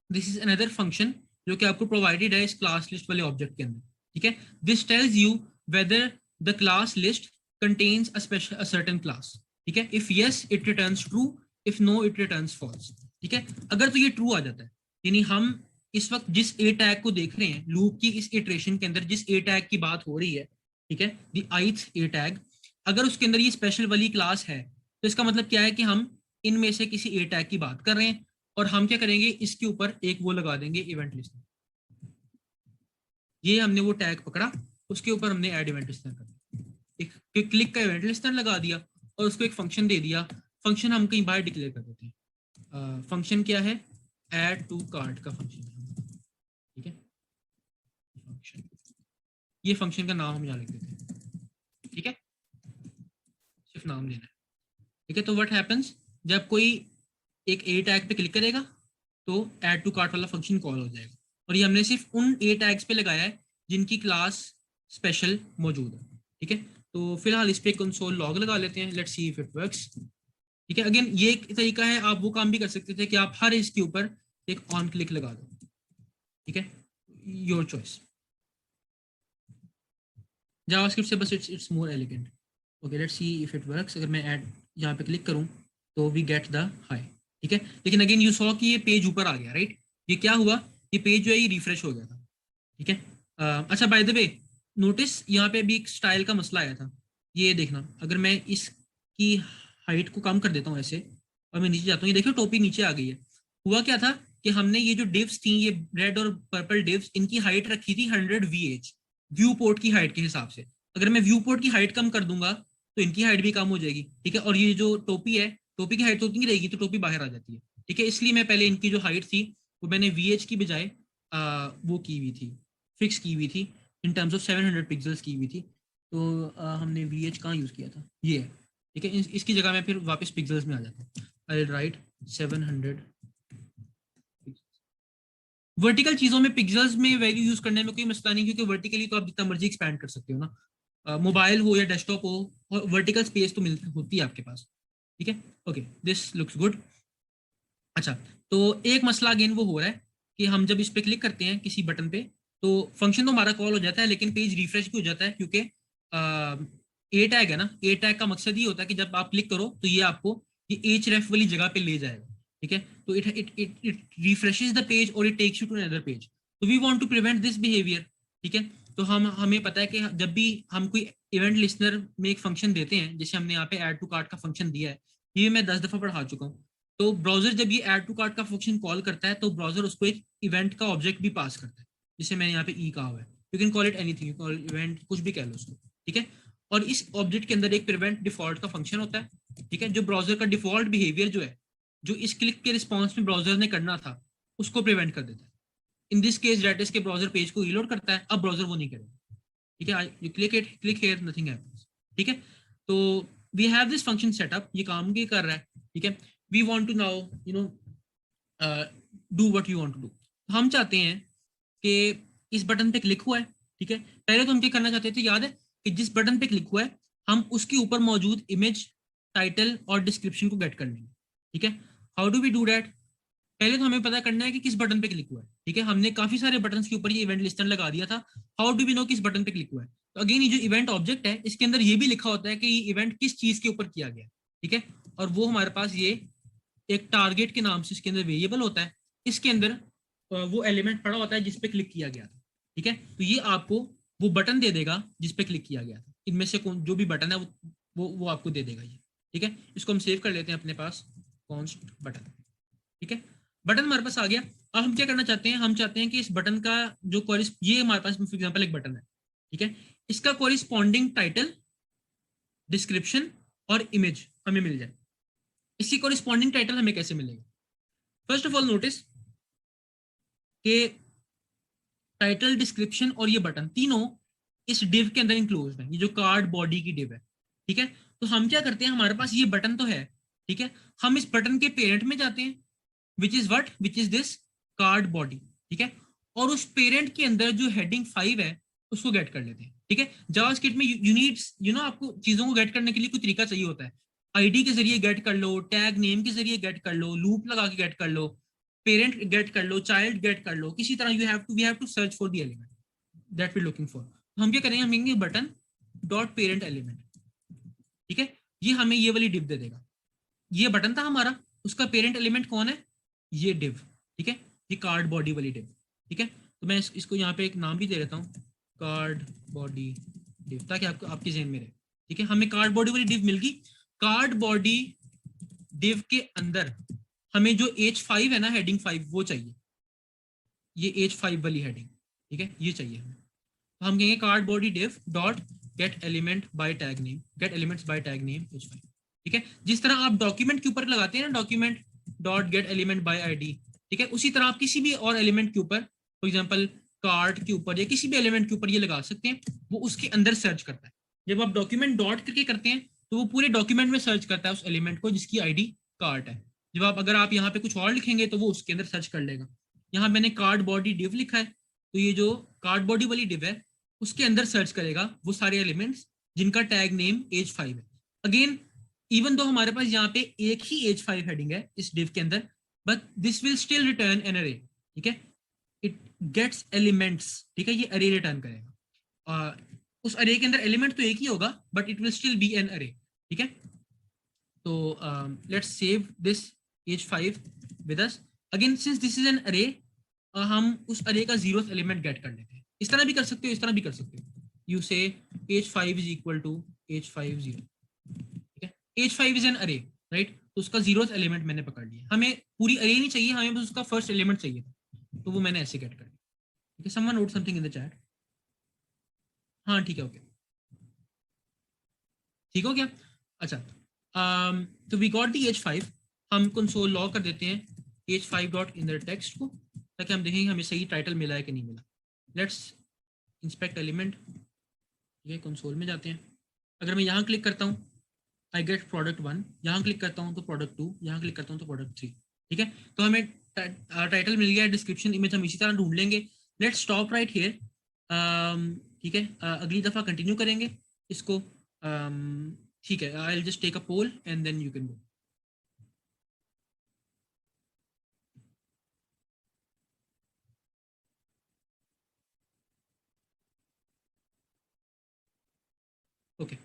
दिस इज अनदर फंक्शन जो कि आपको प्रोवाइडेड है इस क्लास लिस्ट वाले ऑब्जेक्ट के अंदर, ठीक है। This tells you whether the class list contains a special a certain class, ठीक है। If yes it returns true, if no it returns false, ठीक है। अगर तो ये ट्रू आ जाता है, यानी हम इस वक्त जिस ए टैग को देख रहे हैं लूप की इस इटरेशन के अंदर, जिस ए टैग की बात हो रही है, ठीक है, द ith ए टैग, अगर उसके अंदर ये स्पेशल वाली क्लास है तो इसका मतलब क्या है कि हम इनमें से किसी ए टैग की बात कर रहे हैं, और हम क्या करेंगे, इसके ऊपर एक वो लगा देंगे इवेंट लिस्टनर। ये हमने वो टैग पकड़ा, उसके ऊपर हमने ऐड इवेंट लिस्टनर कर दिया, एक क्लिक का इवेंट लिस्टनर लगा दिया और उसको एक फंक्शन दे दिया। फंक्शन हम कहीं बाहर डिक्लेयर कर देते हैं। फंक्शन क्या है, ऐड टू कार्ट का फंक्शन है, ठीक है। फंक्शन, ये फंक्शन का नाम हम यहाँ लिख देते हैं, ठीक है, सिर्फ नाम लेना है, ठीक है। तो व्हाट हैपेंस, जब कोई एक ए टैग पे क्लिक करेगा तो ऐड टू कार्ट वाला फंक्शन कॉल हो जाएगा, और ये हमने सिर्फ उन ए टैग्स पे लगाया है जिनकी क्लास स्पेशल मौजूद है, ठीक है। तो फिलहाल इस पे कंसोल लॉग लगा लेते हैं, let's see if it works, ठीक है। अगेन ये एक तरीका है, आप वो काम भी कर सकते थे कि आप हर इसके ऊपर एक ऑन क्लिक लगा दो, ठीक है, योर चॉइस। जावास्क्रिप्ट से बस it's more elegant. Okay, let's see if it works. अगर मैं ऐड यहाँ पे क्लिक करूँ तो वी गेट द हाई, ठीक है। लेकिन अगेन यू सॉ कि ये पेज ऊपर आ गया, राइट। ये क्या हुआ, ये पेज जो है ये रिफ्रेश हो गया था, ठीक है। अच्छा, बाय द वे नोटिस यहाँ पे भी एक स्टाइल का मसला आया था, ये देखना, अगर मैं इसकी हाइट को कम कर देता हूँ ऐसे और मैं नीचे जाता हूँ, ये देखो टोपी नीचे आ गई है। हुआ क्या था कि हमने ये जो डिव्स थी, ये रेड और पर्पल डिव्स, इनकी हाइट रखी थी 100 VH, व्यू पोर्ट की हाइट के हिसाब से। अगर मैं व्यू पोर्ट की हाइट कम कर दूंगा तो इनकी हाइट भी कम हो जाएगी, ठीक है। और ये जो टोपी है, टोपी की हाइट तो उतनी रहेगी, तो टोपी बाहर आ जाती है, ठीक है। इसलिए मैं पहले इनकी जो हाइट थी वो मैंने VH की बजाय वो की हुई थी, फिक्स की हुई थी, इन टर्म्स ऑफ 700 पिक्सल्स की हुई थी। तो हमने VH कहाँ यूज़ किया था, ये है, ठीक है। इसकी जगह मैं फिर वापस पिक्सल्स में आ जाता हूँ, आई विल राइट 700। वर्टिकल चीजों में पिक्सल्स में वैल्यू यूज करने में कोई मसला नहीं, क्योंकि वर्टिकली तो आप जितना मर्जी एक्सपैंड कर सकते हो ना, मोबाइल हो या डेस्कटॉप हो, वर्टिकल स्पेस तो मिलती होती है आपके पास, ठीक है। Okay, this looks good. अच्छा, तो एक मसला अगेन वो हो रहा है कि हम जब इस पे क्लिक करते हैं किसी बटन पे तो फंक्शन तो हमारा कॉल हो जाता है, लेकिन पेज रिफ्रेश भी हो जाता है, क्योंकि ए टैग है ना, ए टैग का मकसद ये होता है कि जब आप क्लिक करो तो ये आपको ये एच रेफ वाली जगह पे ले जाएगा, ठीक है। तो इट रिफ्रेशेस द पेज और it takes you to another page. तो we want to prevent this behaviour, ठीक है। तो हमें पता है कि जब भी हम कोई इवेंट लिस्टनर में एक फंक्शन देते हैं, जैसे हमने यहाँ पे ऐड टू कार्ट का फंक्शन दिया है, ये मैं 10 दफा पढ़ा चुका हूँ। तो ब्राउजर जब ये ऐड टू कार्ट का फंक्शन कॉल करता है तो ब्राउजर उसको एक इवेंट का ऑब्जेक्ट भी पास करता है, जिसे मैंने यहाँ पे ई कहा हुआ है। You can call it anything, you call event, कुछ भी कह लो उसको, ठीक है। और इस ऑब्जेक्ट के अंदर एक प्रिवेंट डिफॉल्ट का फंक्शन होता है, ठीक है, जो ब्राउजर का डिफॉल्ट बिहेवियर जो है, जो इस क्लिक के रिस्पॉन्स में ब्राउजर ने करना था, उसको प्रिवेंट कर देता है। In this case that is के ब्राउजर पेज को रीलोड करता है, अब ब्राउजर वो नहीं करेगा, ठीक है। You click it, click here, nothing happens, ठीक है। तो we have this function setup, ये काम भी कर रहा है, ठीक है। We want to now do what you want to do. हम चाहते हैं कि इस बटन पे क्लिक हुआ है, ठीक है। पहले तो हम क्या करना चाहते थे, याद है कि जिस बटन पे क्लिक हुआ है हम उसके ऊपर मौजूद इमेज, टाइटल और डिस्क्रिप्शन को गेट कर लेंगे, ठीक है। How do we do that, पहले तो हमें पता करना है कि किस बटन पे क्लिक हुआ है, ठीक है। हमने काफी सारे बटन के ऊपर ये इवेंट लिस्टनर लगा दिया था। हाउ डू वी नो किस बटन पे क्लिक हुआ है, तो अगेन ये जो इवेंट ऑब्जेक्ट है इसके अंदर ये भी लिखा होता है कि ये इवेंट किस चीज के ऊपर किया गया, ठीक है। और वो हमारे पास ये एक टारगेट के नाम से इसके अंदर वेरिएबल होता है, इसके अंदर वो एलिमेंट पड़ा होता है जिस पे क्लिक किया गया था, ठीक है। तो ये आपको वो बटन दे देगा जिस पे क्लिक किया गया था, इनमें से जो भी बटन है वो आपको दे देगा ये, ठीक है। इसको हम सेव कर लेते हैं अपने पास, कॉन्स्ट बटन, ठीक है। बटन हमारे पास आ गया। अब हम क्या करना चाहते हैं, हम चाहते हैं कि इस बटन का जो ये हमारे पास फॉर एग्जांपल एक बटन है, ठीक है, इसका कोरिस्पॉन्डिंग टाइटल, डिस्क्रिप्शन और इमेज हमें मिल जाए। इसकी कोरिस्पॉन्डिंग टाइटल हमें कैसे मिलेगा, फर्स्ट ऑफ ऑल नोटिस कि टाइटल, डिस्क्रिप्शन और ये बटन तीनों इस डिव के अंदर इंक्लोज है, ये जो कार्ड बॉडी की डिव है, ठीक है। तो हम क्या करते हैं, हमारे पास ये बटन तो है, ठीक है, हम इस बटन के पेरेंट में जाते हैं, which is what, which is this card body, ठीक है। और उस पेरेंट के अंदर जो हेडिंग 5 है उसको गेट कर लेते हैं, ठीक है। जावास्क्रिप्ट में यू नीड आपको चीजों को गेट करने के लिए कोई तरीका चाहिए होता है। आईडी के जरिए गेट कर लो, टैग नेम के जरिए गेट कर लो, लूप लगा के गेट कर लो, पेरेंट गेट कर लो, चाइल्ड गेट कर लो, किसी तरह we have to search for the element that we looking for. हम क्या करेंगे, हम कहेंगे बटन डॉट पेरेंट एलिमेंट, ठीक है। ये हमें ये वाली डिव दे देगा। ये बटन था हमारा, उसका पेरेंट एलिमेंट कौन है, ये डिव, ठीक है, ये कार्ड बॉडी वाली डिव, ठीक है। तो मैं इसको यहाँ पे एक नाम भी दे देता हूँ, कार्ड बॉडी डिव, ताकि आपको आपके जेहन में रहे, ठीक है। हमें कार्ड बॉडी वाली डिव मिल गई। कार्ड बॉडी डिव के अंदर हमें जो H5 है ना, हेडिंग 5 वो चाहिए, ये H5 वाली हेडिंग, ठीक है, ये चाहिए हमें। तो हम कहेंगे card body div dot gate element by tag name, gate elements bye tag name H5, ठीक है। जिस तरह आप डॉक्यूमेंट के ऊपर लगाते हैं ना, document dot gate element by ID, ठीक है, उसी तरह आप किसी भी और एलिमेंट के ऊपर, फॉर एग्जांपल कार्ड के ऊपर या किसी भी एलिमेंट के ऊपर ये लगा सकते हैं, वो उसके अंदर सर्च करता है। जब आप डॉक्यूमेंट डॉट करके करते हैं तो वो पूरे डॉक्यूमेंट में सर्च करता है उस एलिमेंट को जिसकी आईडी कार्ड है। जब आप अगर आप यहाँ पे कुछ और लिखेंगे तो वो उसके अंदर सर्च कर लेगा। यहाँ मैंने कार्ड बॉडी डिव लिखा है, तो ये जो कार्ड बॉडी वाली डिव है उसके अंदर सर्च करेगा वो सारे एलिमेंट्स जिनका टैग नेम H5 है। अगेन इवन दो हमारे पास यहाँ पे एक ही H5 हेडिंग है इस डिव के अंदर, but this will still return an array, ठीक है। इट गेट्स एलिमेंट्स, ठीक है, ये अरे रिटर्न करेगा। उस अरे के अंदर एलिमेंट तो एक ही होगा but it will still be an array, ठीक है। तो let's save this H5 with us. Again since this is an array, हम उस अरे का 0th एलिमेंट गेट कर लेते हैं। इस तरह भी कर सकते हो, इस तरह भी कर सकते हो। यू से H5 is equal to H5 0, ठीक है। H5 इज एन अरे, राइट, तो उसका 0th एलिमेंट मैंने पकड़ लिया। हमें पूरी अरे नहीं चाहिए, हमें बस उसका फर्स्ट एलिमेंट चाहिए था, तो वो मैंने ऐसे गेट कर लिया, ठीक है। Someone note something in the chat. हाँ ठीक है, ओके, ठीक हो गया। अच्छा, तो वी गॉट दी H5। हम कंसोल लॉग कर देते हैं H5 dot in the text को, ताकि हम देखेंगे हमें सही टाइटल मिला है कि नहीं मिला। लेट्स इंस्पेक्ट एलिमेंट, ये कंसोल में जाते हैं। अगर मैं यहाँ क्लिक करता हूँ आई गेट प्रोडक्ट 1, यहाँ क्लिक करता हूँ तो प्रोडक्ट 2, यहाँ क्लिक करता हूँ तो प्रोडक्ट 3, ठीक है। तो हमें टाइटल मिल गया, डिस्क्रिप्शन इमेज हम इसी तरह ढूंढ लेंगे। लेट्स स्टॉप राइट हियर, ठीक है। अगली दफा कंटिन्यू करेंगे इसको, ठीक है। I will just take a poll and then you can go. Okay